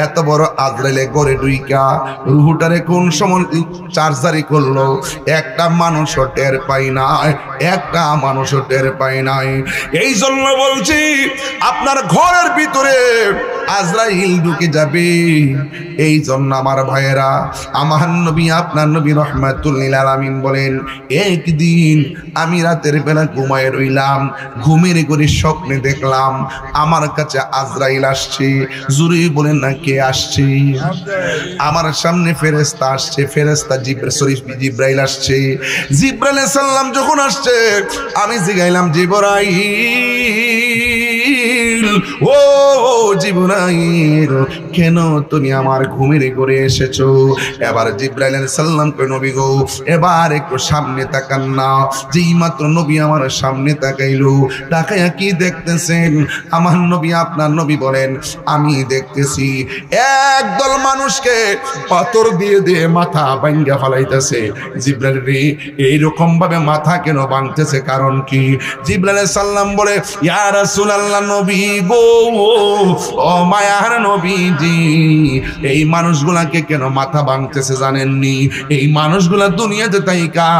এত বড় আজরাইলে ঘরে ঢুইকা রুহুটারে কোন সময় চার্জারি করলো? একটা মানুষও টের পাই নাই, একটা মানুষও টের পাই নাই। এই জন্য বলছি আপনার ঘরের ভিতরে আজরাইল ঢুকে যাবে। এই জন্য আমার ভাইয়েরা, আমার নবী আপনার নবী রাহমাতুল লিল আলামিন বলেন, একদিন আমি রাতের বেলা ঘুমায় রইলাম, ঘুমের ঘরে স্বপ্নে দেখলাম আমার কাছে আজরাইল আসছে। জুরি বলেন না কে আসছে? আমার সামনে ফেরেশতা আসছে, ফেরেশতা জিবরাইল আসছে। জিবরাইল আলাইহিস সালাম যখন আসছে আমি জিগাইলাম, জিবরাইল, ও জিবরাইল, কেন তুমি আমার ঘুমের ঘরে এসেছো? এবার জিবরাইল আলাইহিস সালাম কই, নবী গো এবার একটু সামনে তাকান না। যেই মাত্র নবী আমার সামনে তাকাইলো, তাকায়া কি দেখতেছেন? আমার নবী আপনার নবী বলেন, আমি দেখতেছি একদল মানুষকে পাথর দিয়ে দিয়ে মাথা ভাঙ্গা ফেলাইতেছে। জিবরাইল রে, এইরকম ভাবে মাথা কেন ভাঙতেছে, কারণ কি? জিবরাইল আলাইহিস সালাম বলে, ইয়া রাসূলুল্লাহ, নবী গো, ও মায়ার নবীজি, এই মানুষগুলাকে কেন মাথা ভাঙতেছে জানেননি? এই মানুষগুলা দুনিয়াতে তাইকা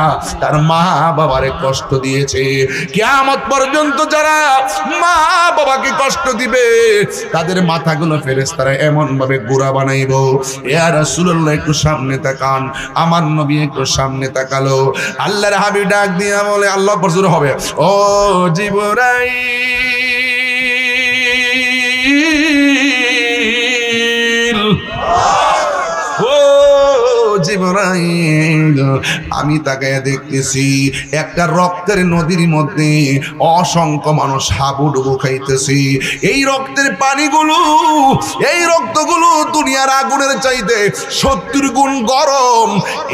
তার মা বাবারে কষ্ট দিয়েছে। কিয়ামত পর্যন্ত যারা মা বাবাকে কষ্ট দিবে তাদের মাথাগুলো ফেরেশতারা এমন ভাবে গোড়া বানাইবো। ইয়া রাসূলুল্লাহ, একটু সামনে তাকান। আমার নবী একটু সামনে তাকালো। আল্লাহর হাবিব ডাক দিয়া বলে, আল্লাহ পরজুর হবে, ও জিবরাইল, ও জিবরাইল আমি তাকে দেখতেছি একটা রক্তের নদীর মধ্যে অসংখ্য মানুষ হাবুডুবু খাইতেছি। এই রক্তের পানিগুলো, এই রক্তগুলো দুনিয়ার আগুনের চাইতে 70 গুণ গরম।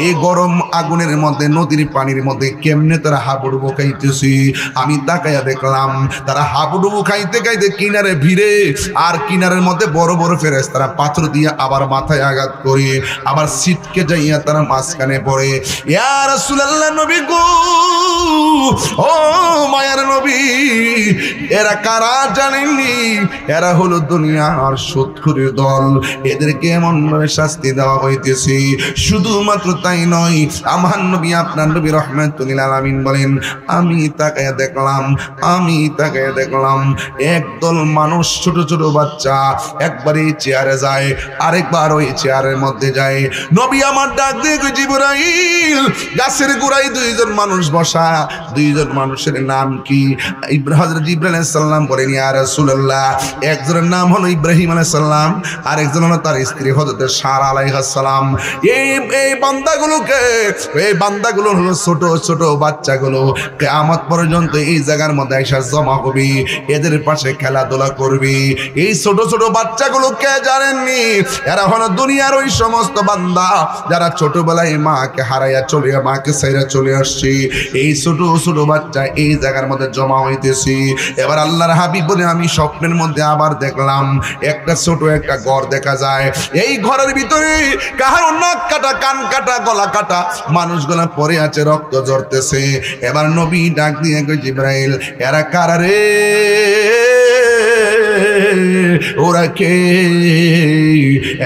এই গরম আগুনের মধ্যে নদীর পানির মধ্যে কেমনে তারা হাবুডুবু খাইতেছি। আমি তাকাইয়া দেখলাম তারা হাবুডুবু খাইতে খাইতে কিনারে ভিড়ে, আর কিনারের মধ্যে বড় বড় ফেরেশতারা পাথর দিয়ে আবার মাথায় আঘাত করে আবার ছিটকে যাইয়া তারা মাঝখানে পড়ে। ইয়া রাসূলুল্লাহ, নবী গো, ও মায়ের নবী, এরা কারা জানেননি? এরা হলো দুনিয়ার শত্রুর দল। এদেরকে এমন ভাবে শাস্তি দেওয়া হইতেছে। শুধুমাত্র তাই নয়, আমার নবী আপনার নবী রাহমাতুল লিল আলামিন বলেন, আমি তাকায়া দেখলাম একদল মানুষ, ছোট ছোট বাচ্চা, একবার এই চেয়ারে যায়, আরেকবার ওই চেয়ারের মধ্যে যায়। নবী আমার ডাক দিয়ে কই, জিবরাইল, গাছের গোড়ায় দুইজন মানুষ বসা, দুইজন মানুষের নাম কি? হযরত জিবরাইল আলাইহিস সালাম বলেন, ইয়া রাসূলুল্লাহ, একজনের নাম হলো ইব্রাহিম আলাইহিস সালাম, আরেকজন হলো তার স্ত্রী হযরত সারা আলাইহিস সালাম। এই বান্দাগুলো হলো ছোট ছোট বাচ্চাগুলো। কিয়ামত পর্যন্ত এই জায়গার মধ্যে এসে জমা হবে, এদের পাশে খেলাধুলা করবে। এই ছোট ছোট বাচ্চাগুলো কে জানেননি? এরা হলো দুনিয়ার ওই সমস্ত বান্দা যারা ছোটবেলায় মাকে হারাইয়া মাকে ছেড়ে চলে আসছে। এই ছোট ছোট বাচ্চা এই জায়গার মধ্যে জমা হইতেছি। এবার আল্লাহর হাবিব বলে, আমি স্বপ্নের মধ্যে আবার দেখলাম একটা ছোট একটা ঘর দেখা যায়। এই ঘরের ভিতরে কাহার নাক কাটা, কান কাটা, গলা কাটা মানুষগুলা পড়ে আছে, রক্ত ঝরতেছে। এবার নবী ডাক দিয়ে কই, জিবরাইল, এরা কারা রে? ওরা কে?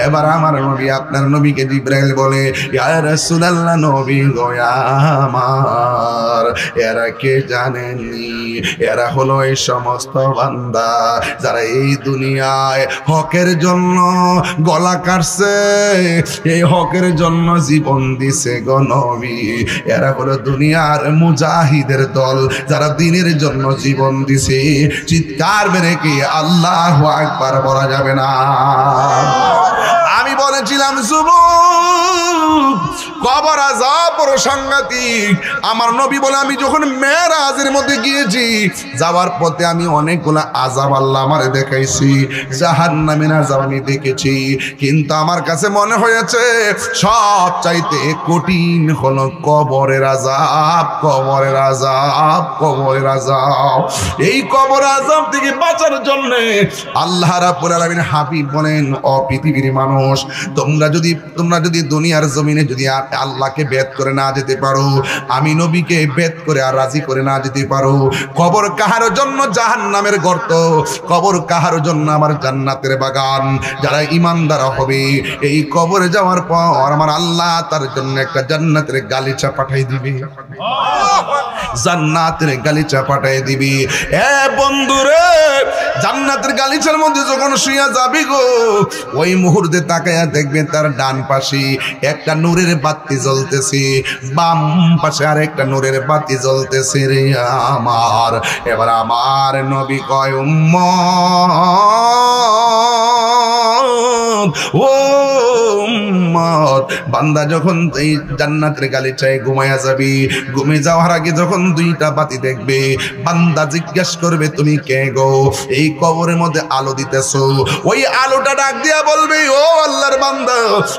এবার আমার নবী আপনার নবীকে জিবরাইল বলে, ইয়া রাসূলুল্লাহ, নবী গো আমার, এরা কে জানেননি? এরা হলো এই সমস্ত বান্দা যারা এই দুনিয়ায় হকের জন্য গলা কাটছে, এই হকের জন্য জীবন দিছে গো নবী। এরা হলো দুনিয়ার মুজাহিদের দল যারা দ্বীনের জন্য জীবন দিছে। চিৎকার মেরে কি আল্লাহু আকবার বলা যাবে না? আমি বলেছিলাম যুবক, কবর আযাব বড় সাংঘাতিক। আমার নবী বলে, আমি যখন মেরাজের মধ্যে গিয়েছি, যাওয়ার পথে আমি অনেকগুলো আযাব আল্লাহ আমারে দেখাইছি, জাহান্নামের আযাব আমি দেখেছি। কিন্তু আমার কাছে মনে হয়েছে সব চাইতে কঠিন হলো কবরের আযাব, কবরের আযাব, কবরের আযাব। এই কবর আযাব থেকে বাঁচার জন্য আল্লাহ রাব্বুল আলামিন হাবিব বলেন, ও পৃথিবীর মানুষ, তোমরা যদি দুনিয়ার জমিনে যদি আল্লাহকে বেদ করে না যেতে পারো, আমি নবীকে বেদ করে আর রাজি করে না যেতে পারো, কবর কাহার জন্য জাহান্নামের গর্ত, কবর কাহার জন্য আমার জান্নাতের বাগান। যারা ঈমানদার হবে, এই কবরে যাওয়ার পর আমার আল্লাহ তার জন্য একটা জান্নাতের গালিচা পাঠাই দিবে, জান্নাতের গালিচা পাঠাই দিবি। এ বন্ধুরে, জান্নাতের গালিচার মধ্যে যখন শুইয়া যাবি গো, ওই মুহূর্তে তাকায়া দেখবে তার ডান পাশে একটা নূরের বাতি জ্বলতেছে, বাম পাশে আর একটা নূরের বাতি জ্বলতেছে রে আমার। এবার আমার নবী কয়, উম্মত, ও উম্মত, বান্দা যখন এই জান্নাতের গালিচায় ঘুমায়া যাবি, ঘুমে যাওয়ার আগে যখন দুইটা বাতি দেখবে, বান্দা জিজ্ঞাসা করবে, তুমি কে গো? এই কবরের মধ্যে আলো দিতেছো। ওই আলোটা ডাক দিয়া বলবে, ও আল্লাহর বান্দা,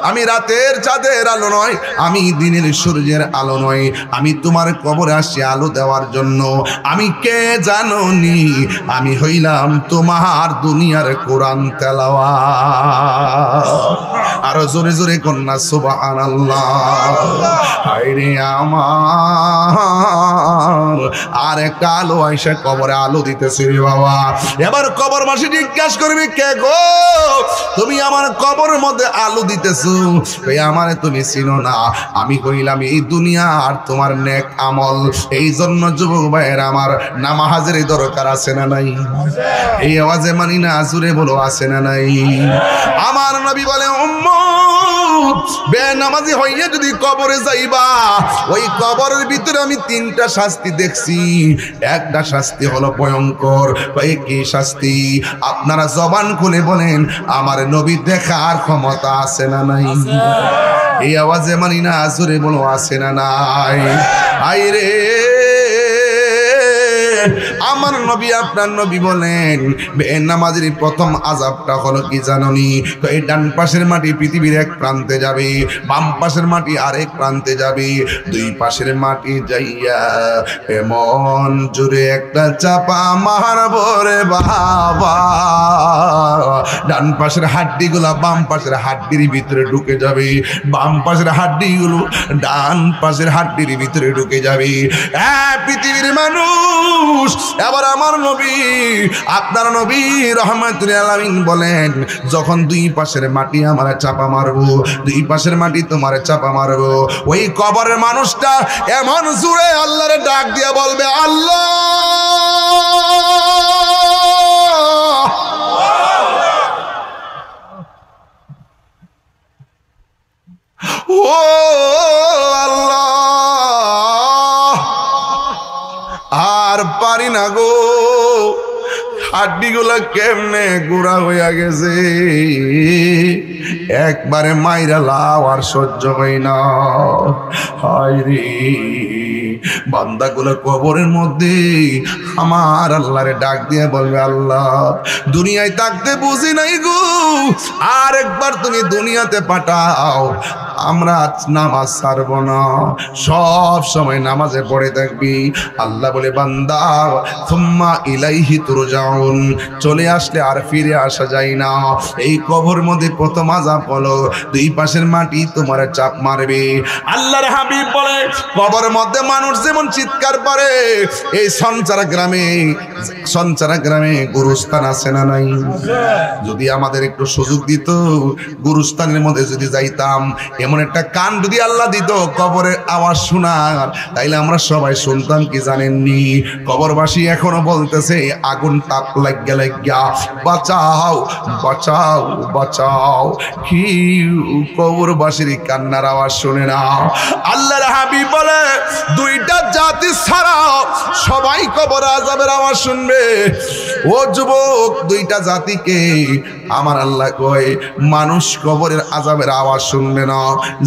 আমি রাতের চাঁদের আলো নয়, আমি দিনের সূর্যের আলো নয়, আমি তোমার কবরে আসছি আলো দেওয়ার জন্য। আমি কে জানো নি? আমি হইলাম তোমার দুনিয়ার কোরআন তেলাওয়াত। আরো জোরে জোরে কন্যা সুবহানাল্লাহ। হায়রে আমার, আর একটা আলো আইসা কবরে আলো দিতেছে রে বাবা। এবার কবরবাসী জিজ্ঞাসা করবি, কে গো? তুমি আমার কবরের মধ্যে আলো দিতেছো, আমারে তুমি চিনো না? আমি কইলাম, এই দুনিয়া আর তোমার নেক আমল। এই জন্য যুবক ভাইয়ের আমার নামাজের দরকার আছে না নাই? এই আওয়াজে মানি না, জুড়ে বলো আছে না নাই? আমার নবী বলে, উম্মত, বেনামাজি হইয়া যদি কবরে যাইবা, ওই কবরের ভিতরে আমি তিনটা শাস্তি দেখছি। একটা শাস্তি হলো ভয়ঙ্কর। এই কি শাস্তি? আপনারা জবান খুলে বলেন, আমার নবী দেখার ক্ষমতা আছে না নাই? এই আওয়াজে মানি না, জোরে বলো আছে না নাই? আইরে আমার নবী, আপনার নবী বলেন বেনামাজির প্রথম আযাবটা হলো কি জাননি? এই ডান পাশের মাটি পৃথিবীর এক প্রান্তে যাবে, বাম পাশের মাটি আরেক প্রান্তে যাবে। দুই পাশের মাটি যাইয়া এমন জোরে একটা চাপা মারবো রে বাবা, ডান পাশের হাড্ডিগুলা বাম পাশের হাড্ডির ভিতরে ঢুকে যাবে, বাম পাশের হাড্ডিগুলো ডান পাশের হাড্ডির ভিতরে ঢুকে যাবে। পৃথিবীর মানুষ, এবার আমার নবী, আপনার নবী রাহমাতুল আলামিন বলেন, যখন দুই পাশের মাটি আমার চাপা মারবো, দুই পাশের মাটি তোমার চাপা মারবো, ওই কবরের মানুষটা এমন জোরে আল্লাহরে ডাক দিয়ে বলবে, আল্লাহ ও আল্লাহ, আর পারি না গো, হাড্ডিগুলা কেমনে গুড়া হইয়া গেছে, একবারে মাইরা লাও, আর সহ্য হয় না। হায় রে, বান্দাগুলো কবরের মধ্যে আমার আল্লাহরে ডাক দিয়ে বলবে, আল্লাহ দুনিয়ায় থাকতে বুঝি নাই গো, আর একবার তুমি দুনিয়াতে পাঠাও, আমরা নামাজ ছাড়ব না, সব সময় নামাজে পড়ে থাকবি। আল্লাহ বলে, বান্দা সুম্মা ইলাইহি তুরজাউন, চলে আসলে আর ফিরে আসা যায় না। এই কবর মধ্যে প্রথম আযাব হলো দুই পাশের মাটি তোমার চাপ মারবে। আল্লাহর হাবিব বলে, কবরের মধ্যে মানুষ যেমন চিৎকার করে, এই সঞ্চারা গ্রামে গুরুস্থান আছে না নাই? যদি আমাদের একটু সুযোগ দিত, গুরুস্থানের মধ্যে যদি যাইতাম, এমন একটা কান যদি আল্লাহ দিত কবরের আওয়াজ শোনার, তাইলে আমরা সবাই শুনতাম। কি জানেননি? কবরবাসী এখনো বলতেছে, আগুন তাপ লাগিয়া লাগিয়া বাঁচাও বাঁচাও বাঁচাও। কি কবরবাসীর কান্নার আওয়াজ শুনে না। আল্লাহর হাবিব বলে, দুইটা জাতি ছাড়া সবাই কবর আযাবের আওয়াজ শুনবে। ও যুবক, দুইটা জাতিকে আমার আল্লাহ কয়, মানুষ কবরের আযাবের আওয়াজ শুনবে না,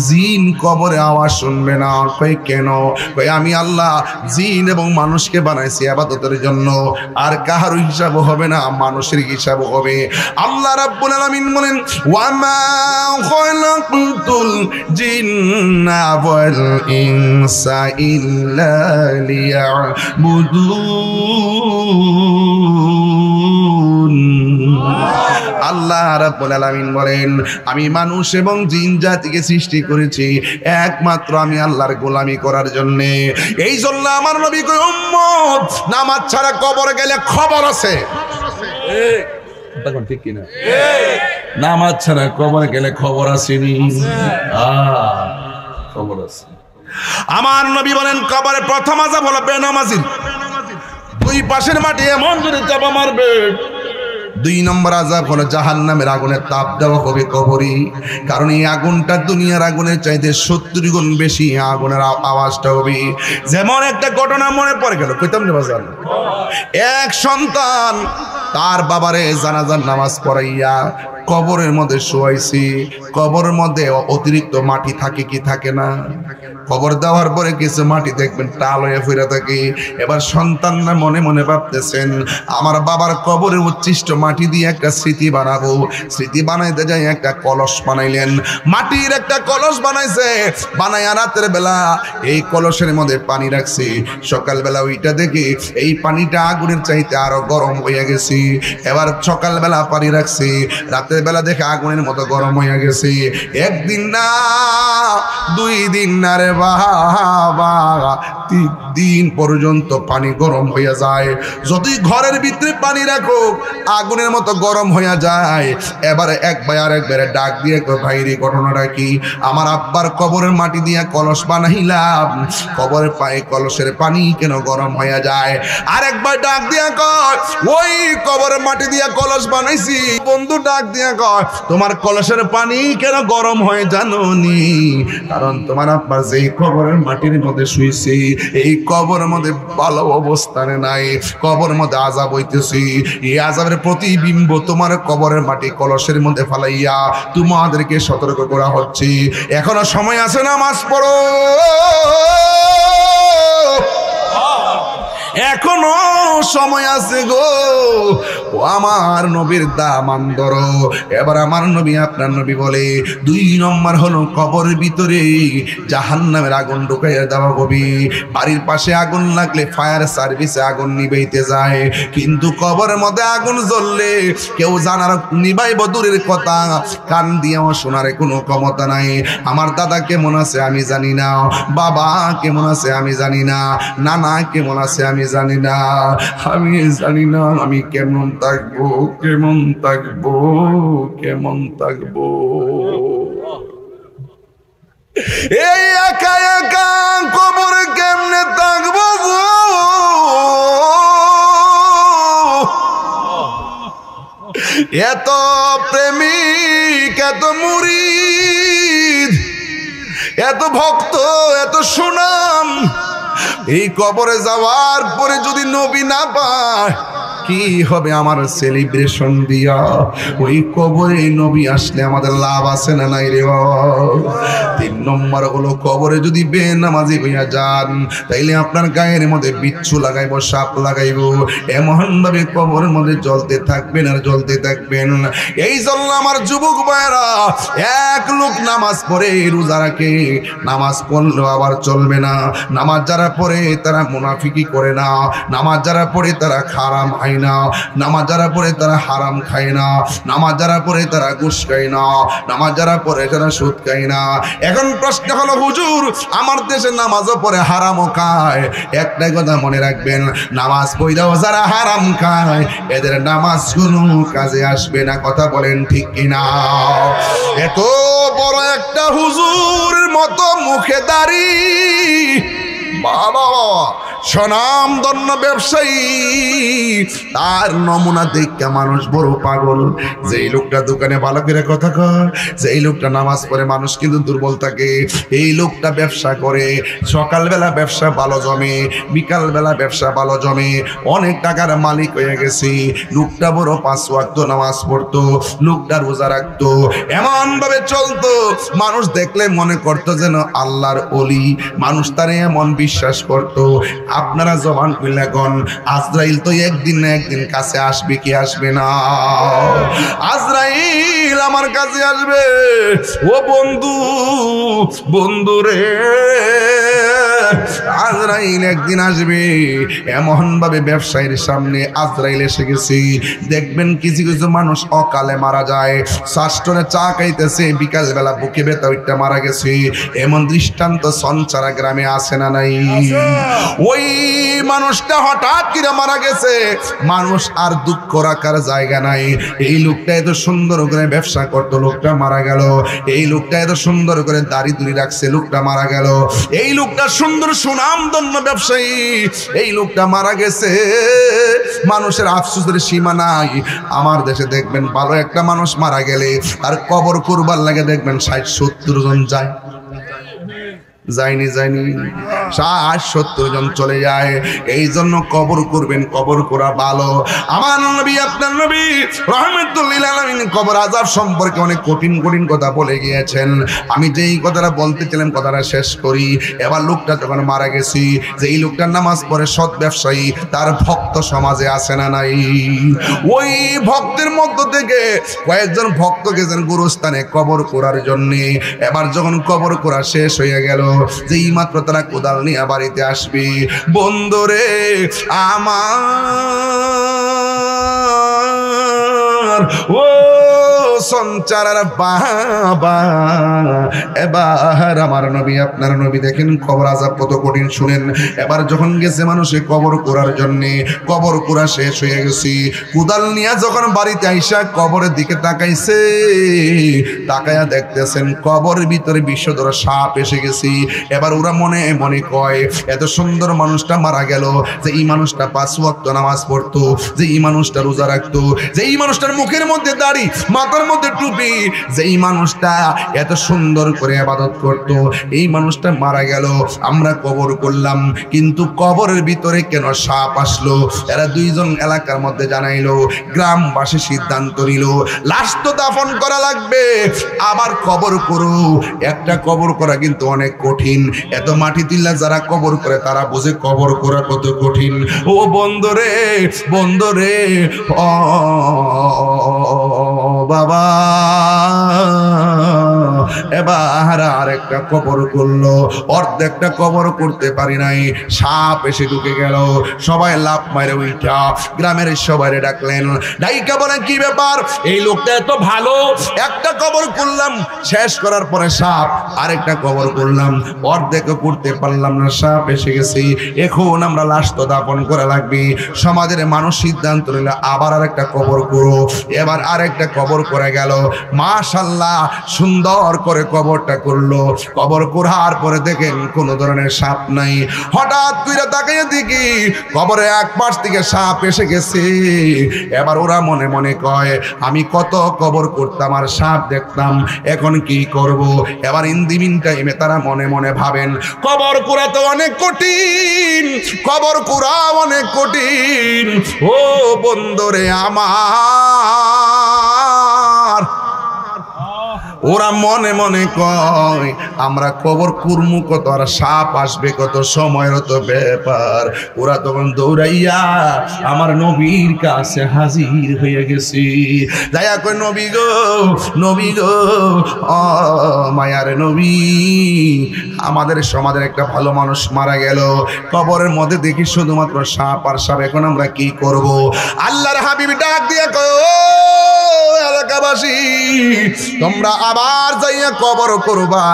জিন কবরের আওয়াজ শুনবে না। কয় কেন? কয় আমি আল্লাহ জিন এবং মানুষকে বানাইছি ইবাদতের জন্য, আর কাহার হিসাব হবে না, মানুষের হিসাব হবে। আল্লাহ রাব্বুল আলামিন বলেন, ওয়ামা খালাকতুল জিন্না ওয়াল ইনসা ইল্লা লিয়াবুদুন। আল্লাহ রাব্বুল আলামিন বলেন, আমি মানুষ এবং জিন জাতিকে সৃষ্টি করেছি একমাত্র আমি আল্লাহর গোলামি করার জন্য। এই জন্য আমার নবী কয়, উম্মত নামাজ ছাড়া কবরে গেলে খবর আছে। ঠিক কিনা? নামাজ ছাড়া কবরে গেলে খবর আসেনি, খবর আছে। আমার নবী বলেন, কবরে প্রথম আযাব হলো বেনামাজির, দুই পাশের মাটি এমন জোরে চাপা মারবে। দুই নম্বর আযাব হলো জাহান্নামের আগুনের তাপ দেওয়া হবে কবরে, কারণ এই আগুনটা দুনিয়ার আগুনের চাইতে 70 গুণ বেশি আগুনের আওয়াজটা হবে। যেমন একটা ঘটনা মনে পড়ে গেল, কইতাম না বাজার, এক সন্তান তার বাবারে জানাজার নামাজ পড়াইয়া কবরের মধ্যে শোয়াইছি। কবরের মধ্যে অতিরিক্ত মাটি থাকে কি থাকে না? কবর দেওয়ার পরে কিছু মাটি দেখবেন টাল হয়ে ফিরে থাকে। এবার সন্তানরা মনে মনে ভাবতেছেন, আমার বাবার কবরে উচ্ছিষ্ট মাটি দিয়ে একটা স্মৃতি বানাবো। স্মৃতি বানাইতে যাই একটা কলস বানাইলেন, মাটির একটা কলস বানাইছে। বানাইয়া রাতের বেলা এই কলসের মধ্যে পানি রাখছি। সকালবেলা ওইটা দেখি এই পানিটা আগুনের চাইতে আরো গরম হয়ে গেছে। এবার সকালবেলা পানি রাখছি, রাতের বেলা দেখে আগুনের মতো গরম হয়ে গেছে। একদিন না, 2 দিন না রে বাবা, 3 দিন পর্যন্ত পানি গরম হয়ে যায়। যদি ঘরের ভিতরে পানি রাখো আগুনের মতো গরম হয়ে যায়। এবারে এক ভাই আর একবারে ডাক দিয়ে ভাইরে ঘটনাটা কি? আমার আব্বার কবরের মাটি দিয়ে কলস বানাইলাম, কবরের পায়ে কলসের পানি কেন গরম হয়ে যায়? আর একবার ডাক দিয়া কয়, ওই কবরের মাটি দিয়ে কলস বানাইছি। বন্ধু ডাক দিয়া দিয়া কয়, তোমার কলসের পানি কেন গরম হয় জানোনি? কারণ তোমার আব্বা যেই কবরের মাটির মধ্যে শুইছে, এই কবরের মধ্যে ভালো অবস্থানে নাই, কবরের মধ্যে আযাব হইতেছে। এই আযাবের প্রতিবিম্ব তোমার কবরের মাটি কলসের মধ্যে ফালাইয়া তোমাদেরকে সতর্ক করা হচ্ছে। এখনো সময় আছে, নামাজ পড়ো, এখনো সময় আছে গো। ও আমার নবীর দামান ধরো। এবার আমার নবী, আপনার নবী বলে, 2 নম্বর হলো কবরের ভিতরে জাহান্নামের আগুন ঢুকাইয়া দেওয়া হবে। বাড়ির পাশে আগুন লাগলে ফায়ার সার্ভিসে আগুন নিভাইতে যায়, কিন্তু কবরের মধ্যে আগুন জ্বললে কেউ জানার নিভাইব দূরের কথা, কান দিয়েও শোনার কোনো ক্ষমতা নাই। আমার দাদা কেমন আছে আমি জানি না, বাবা কেমন আছে আমি জানি না, নানা কেমন আছে আমি জানি না, আমি জানি না আমি কেমন থাকবো, কেমন থাকবো, কেমন থাকবো। এই একা একা কবরে কেমনে থাকবো গো? এত প্রেমিক, এত মুরিদ, এত ভক্ত, এত সুনাম, এই কবরে যাওয়ার পরে যদি নবী না পায় কি হবে আমার সেলিব্রেশন দিয়া? ওই কবরে নবী আসলে আমাদের লাভ আছে না নাই রে? 3 নম্বর হলো কবরে যদি বেনামাজি হইয়া যান, তাইলে আপনার গায়ের মধ্যে বিচ্ছু লাগাইব, সাপ লাগাইব, এমন ভাবে কবরের মধ্যে জ্বলতে থাকবেন আর জ্বলতে থাকবেন। এই জন্য আমার যুবক ভাইরা, এক লোক নামাজ পড়ে, রোজা রাখে, নামাজ পড়লেও আবার চলবে না। নামাজ যারা পড়ে তারা মুনাফিকি করে না, নামাজ যারা পড়ে তারা হারাম খায় না, নামাজ যারা পড়ে তারা হারাম খায় না, নামাজ যারা পড়ে তারা ঘুষ খায় না, নামাজ যারা পড়ে তারা সুদ খায় না। এখন প্রশ্ন হলো, হুজুর আমার দেশে নামাজও পড়ে হারামও খায়, একটাই কথা মনে রাখবেন, নামাজ পড়লেও যারা হারাম খায় এদের নামাজ কোনো কাজে আসবে না। কথা বলেন ঠিক কিনা? এত বড় একটা হুজুরের মতো মুখে দাড়ি, বাবা স্বনামধন্য ব্যবসায়ী, তার নমুনা দেখে মানুষ বড় পাগল। যেই লোকটা দোকানে ভালো করে কথা কয়, যেই লোকটা নামাজ পড়ে, মানুষ কিন্তু দুর্বল থাকে। এই লোকটা ব্যবসা করে, সকালবেলা ব্যবসা ভালো জমে, বিকালবেলা ব্যবসা ভালো জমে, অনেক টাকার মালিক হয়ে গেছে। লোকটা বড় 5 ওয়াক্ত নামাজ পড়তো, লোকটা রোজা রাখতো, এমন ভাবে চলতো, মানুষ দেখলে মনে করতো যেন আল্লাহর ওলি, মানুষ তারে এমন বিশ্বাস করতো। আপনারা জবান খুলে কোন, আজরাইল তো একদিন না একদিন কাছে আসবে কি আসবে না? আজরাইল আমার কাছে আসবে। ও বন্ধু, বন্ধু রে, আজরাইল একদিন আসবে। এমন ভাবে ব্যবসায়ীর সামনে আজরাইল এসে গেছে। দেখবেন কিছু কিছু মানুষ অকালে মারা যায়, শাস্ত্রে চা খাইতেছে, বিকাল বেলা বুকে ব্যথা উঠতে মারা গেছে। এমন দৃষ্টান্ত সঞ্চারা গ্রামে আসে না নাই? ওই মানুষটা হঠাৎ করে মারা গেছে, মানুষ আর দুঃখ রাখার জায়গা নাই। এই লোকটা এত সুন্দর করে ব্যবসা করতো, লোকটা মারা গেল। এই লোকটা এত সুন্দর করে দাড়ি দুড়ি রাখছে, লোকটা মারা গেল। এই লোকটা সুন্দর সুনামধন্য ব্যবসায়ী, এই লোকটা মারা গেছে। মানুষের আফসোসের সীমা নাই। আমার দেশে দেখবেন ভালো একটা মানুষ মারা গেলে আর কবর করবার লাগে দেখবেন 60-70 জন যায়। যায়নি 60-70 জন চলে যায়। এই জন্য কবর করবেন, কবর করা ভালো। আমার নবী, আপনার নবী রাহমাতুল লিল আলামিন কবর আযাব সম্পর্কে অনেক কঠিন কঠিন কথা বলে গিয়েছেন। আমি যেই কথাটা বলতেছিলাম কথাটা শেষ করি। এবার লোকটা যখন মারা গেছি, যে এই লোকটার নামাজ পড়ে, সৎ ব্যবসায়ী, তার ভক্ত সমাজে আছে না নাই? ওই ভক্তের মধ্য থেকে কয়েকজন ভক্ত গেছেন গুরুস্থানে কবর করার জন্যে। এবার যখন কবর করা শেষ হয়ে গেল, যেই মাত্র তারা কোদাল নিয়ে বাড়িতে আসবে, বন্ধুরে আমার, ও সঞ্চারার বাবা, এবার আমার নবী, আপনার নবী দেখেন কবর আযাব কত কঠিন। শুনেন, এবার যখন গেছে মানুষে কবর করার জন্যে, কবর করা শেষ হয়ে গেছে, কোদাল নিয়ে যখন বাড়িতে আইসা কবরের দিকে তাকাইছে, তাকায়া দেখতেছেন কবরের ভিতরে বিষধর সাপ এসে গেছে। এবার ওরা মনে মনে কয়, এত সুন্দর মানুষটা মারা গেল, যে এই মানুষটা 5 ওয়াক্ত নামাজ পড়তো, যে এই মানুষটা রোজা রাখতো, যে এই মানুষটার মুখের মধ্যে দাড়ি, মাথার মধ্যে টুপি, যেই মানুষটা এত সুন্দর করে ইবাদত করত, এই মানুষটা মারা গেল, আমরা কবর করলাম, কিন্তু কবরের ভিতরে কেন সাপ আসলো? এরা দুইজন এলাকার মধ্যে জানাইলো, গ্রামবাসী সিদ্ধান্ত নিল লাশ তো দাফন করা লাগবে, আবার কবর করো। একটা কবর করা কিন্তু অনেক কঠিন, এত মাটি তিল্লা যারা কবর করে তারা বুঝে কবর করা কত কঠিন। ও বন্ধরে, বন্ধরে, ও বাবা, এবার আর একটা কবর করলো, অর্ধেকটা কবর করতে পারি নাই, সাপ এসে ঢুকে গেল। সবাই লাফ মারে উঠা গ্রামের সবাই ডাকলেন, ডাইকা বলেন কি ব্যাপার, এই লোকটা এত ভালো, একটা কবর করলাম, শেষ করার পরে সাপ, আরেকটা কবর করলাম, অর্ধেক করতে পারলাম না, সাপ এসে গেছি, এখন আমরা লাশ তো দাফন করা লাগবে। সমাজের মানুষ সিদ্ধান্ত নিল আবার আরেকটা কবর করো। এবার আরেকটা কবর করে গেল, মাশাআল্লাহ সুন্দর করে কবরটা করলো। কবর করার পরে দেখেন কোন ধরনের সাপ নাই। হঠাৎ করে তাকিয়ে দেখি কবরে এক পাশ থেকে সাপ এসে গেছে। এবার ওরা মনে মনে কয়, আমি কত কবর করতাম আর সাপ দেখতাম, এখন কি করব? এবার ইন দি মিন টাইমে তারা মনে মনে ভাবেন, কবর করা তো অনেক কঠিন, কবর করা অনেক কঠিন। ও বন্ধুরে আমার, ওরা মনে মনে কয় আমরা কবর কুরমু কত, আর সাপ আসবে কত, সময়ের তো ব্যাপার। ওরা তখন দৌড়াইয়া আমার নবীর কাছে হাজির হয়ে গেছি। যাইয়া কই, নবী গো, নবী গো, ও মায়ার নবী, আমাদের সমাজের একটা ভালো মানুষ মারা গেল, কবরের মধ্যে দেখি শুধুমাত্র সাপ আর সাপ, এখন আমরা কি করব? আল্লাহর হাবিব ডাক দিয়ে কয়, এলাকাবাসী তোমরা আবার যাইয়া কবর করবা,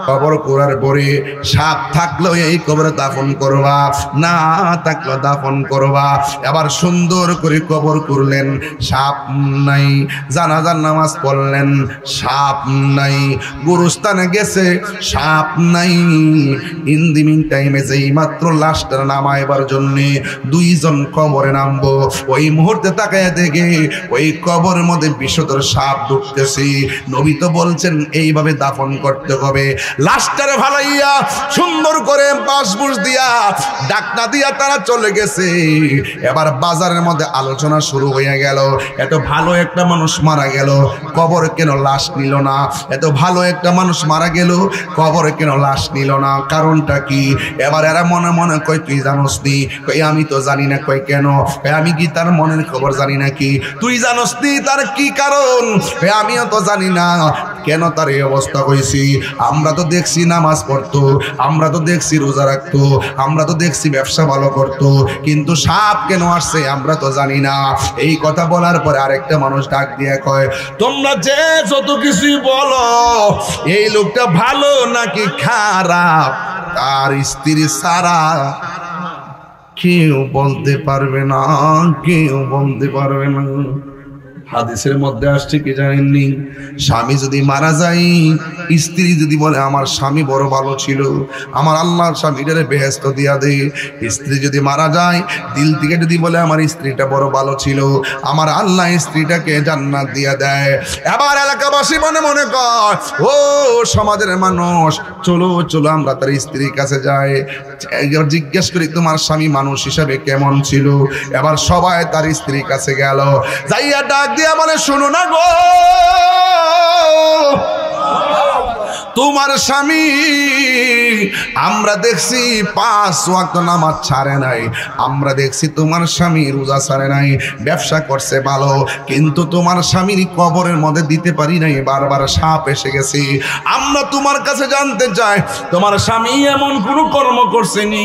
কবর করার পরে সাপ থাকলেও এই কবরে দাফন করবা, না থাকলেও দাফন করবা। এবার সুন্দর করে কবর করলেন, সাপ নাই। জানাজার নামাজ পড়লেন, সাপ নাই। গুরুস্থানে গেছে, সাপ নাই। ইন দি মিন টাইমে যেই মাত্র লাশটার নামাইবার জন্যে দুইজন কবরে নামবো, ওই মুহূর্তে তাকায় দেখে ওই কবরের মধ্যে বিষধর সাপ ঢুকতেছে। নবী তো বলছেন এইভাবে দাফন করতে হবে। লাশটারে ভালাইয়া সুন্দর করে বাঁশবুশ দিয়া ডাকনা দিয়া তারা চলে গেছে। এবার বাজারের মধ্যে আলোচনা শুরু হয়ে গেল, এত ভালো একটা মানুষ মারা গেল, কবর কেন লাশ নিল না? এত ভালো একটা মানুষ মারা গেল, কবর কেন লাশ নিল না? কারণটা কি? এবার এরা মনে মনে কয়, তুই জানোস নি? কই আমি তো জানি না। কই কেন? আমি কি তার মনের খবর জানি নাকি? তুই জানোস নি তার কি কারণ? আমিও তো জানি না কেন তার এই অবস্থা হয়েছি। আমরা তো দেখছি নামাজ পড়তো, আমরা তো দেখছি রোজা রাখতো, আমরা তো দেখছি ব্যবসা ভালো করতো, কিন্তু সাপ কেন আসছে আমরা তো জানি না। এই কথা বলার পরে আরেকটা মানুষ ডাক দিয়ে কয়, তোমরা যে যত কিছুই বলো, এই লোকটা ভালো নাকি খারাপ তার স্ত্রী সারা কেউ বলতে পারবে না, কেউ বলতে পারবে না। হাদিসের মধ্যে আসছে কি জানেননি? স্বামী যদি মারা যায়, স্ত্রী যদি বলে আমার স্বামী বড় ভালো ছিল, আমার আল্লাহর স্বামীটারে বেহেশত দিয়া দে। স্ত্রী যদি মারা যায়, দিল থেকে যদি বলে আমার স্ত্রীটা বড় ভালো ছিল, আমার আল্লাহ স্ত্রীটাকে জান্নাত দিয়া দেয়। এবার এলাকাবাসী মনে মনে কয়, ও সমাজের মানুষ, চলো চলো আমরা তার স্ত্রীর কাছে যাই, জিজ্ঞেস করি তোমার স্বামী মানুষ হিসাবে কেমন ছিল। এবার সবাই তার স্ত্রীর কাছে গেল, যাইয়া ডাক দিয়া বলে, শোনো না গো, তোমার স্বামী আমরা দেখছি 5 ওয়াক্ত নামাজ ছাড়ে নাই, আমরা দেখছি তোমার স্বামী রোজা ছাড়ে নাই, ব্যবসা করছে ভালো, কিন্তু তোমার স্বামীর কবরের মধ্যে দিতে পারি নাই, বারবার সাপ এসে গেছে। আমরা তোমার কাছে জানতে চাই, তোমার স্বামী এমন কোনো কর্ম করছেনি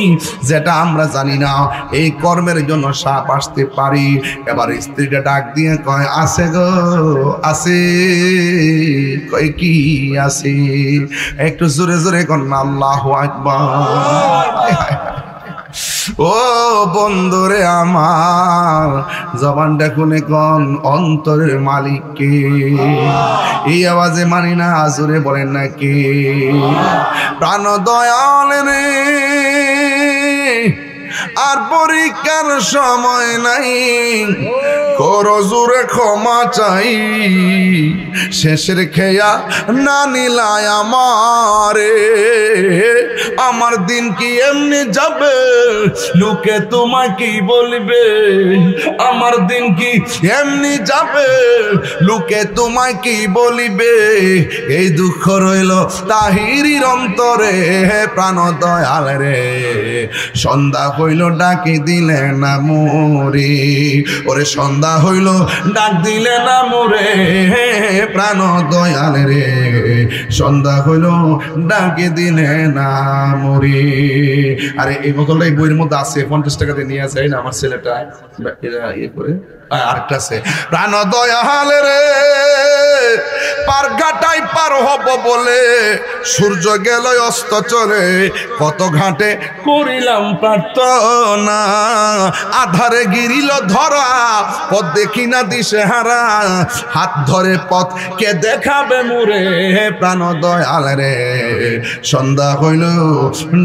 যেটা আমরা জানি না, এই কর্মের জন্য সাপ আসতে পারি। এবার স্ত্রীটা ডাক দিয়ে কয়, আছে গো আছে। কয় কি আছে? একটু জোরে জোরে কন্যা আল্লাহু আকবার। ও বন্ধুরে আমার, জবানটা খুলে কোন অন্তরের মালিককে? এই আওয়াজে মানি না, জোরে বলেন না কে? প্রাণ দয়াল রে, আর পরীক্ষার সময় নাই, করো জোরে ক্ষমা চাই, শেষের খেয়া না নিলায় আমারে। আমার দিন কি এমনি যাবে, লোকে তোমায় কি বলবে? আমার দিন কি এমনি যাবে, লোকে তোমায় কি বলিবে? এই দুঃখ রইল তাহিরির অন্তরে, প্রাণ দয়াল রে। সন্ধ্যা হইল ডাকি দিলে না মোরে, ওরে সন্ধ্যা হইল ডাক দিলে না মোরে, প্রাণ দয়াল রে। সন্ধ্যা হইল ডাকি দিলে না মোরে। আরে এই বোতলটা এই বইয়ের মধ্যে আছে, 50 টাকা দিয়ে নিয়ে আসে না আমার ছেলেটা, এরা ইয়ে করে। আরেকটা আছে, প্রাণ দয়াল রে পার ঘাটাই পার হব বলে সূর্য গেল অস্ত চলে, কত ঘাটে করিলাম প্রার্থনা, আধারে গিরিল ধরা, পথ দেখি না দিশে হারা, হাত ধরে পথ কে দেখাবে মুরে, প্রাণ দয়াল রে। সন্ধ্যা হইল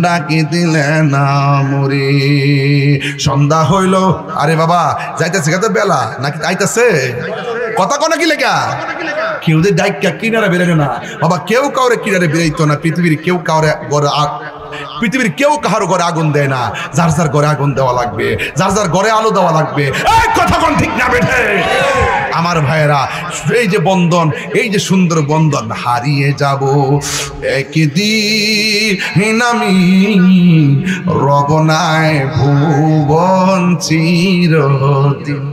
ডাকি দিলে না মুরে, সন্ধ্যা হইল। আরে বাবা যাইতেছে কত বেলা নাকি আইতাছে, কথা কোন কি লেখা? কেউ যে ডাইকা কিনারে বেরোয় না বাবা, কেউ কাউরে কিনারে বেরোইতো না। পৃথিবীর কেউ কাউরে ঘরে, পৃথিবীর কেউ কাহার ঘরে আগুন দেয় না, যার যার ঘরে আগুন দেওয়া লাগবে, যার যার ঘরে আলো দেওয়া লাগবে। এই কথা কোন ঠিক না বেঠে? আমার ভাইয়েরা, এই যে বন্ধন, এই যে সুন্দর বন্ধন, হারিয়ে যাব একদিন আমি, রব নাই ভুবন চিরদিন।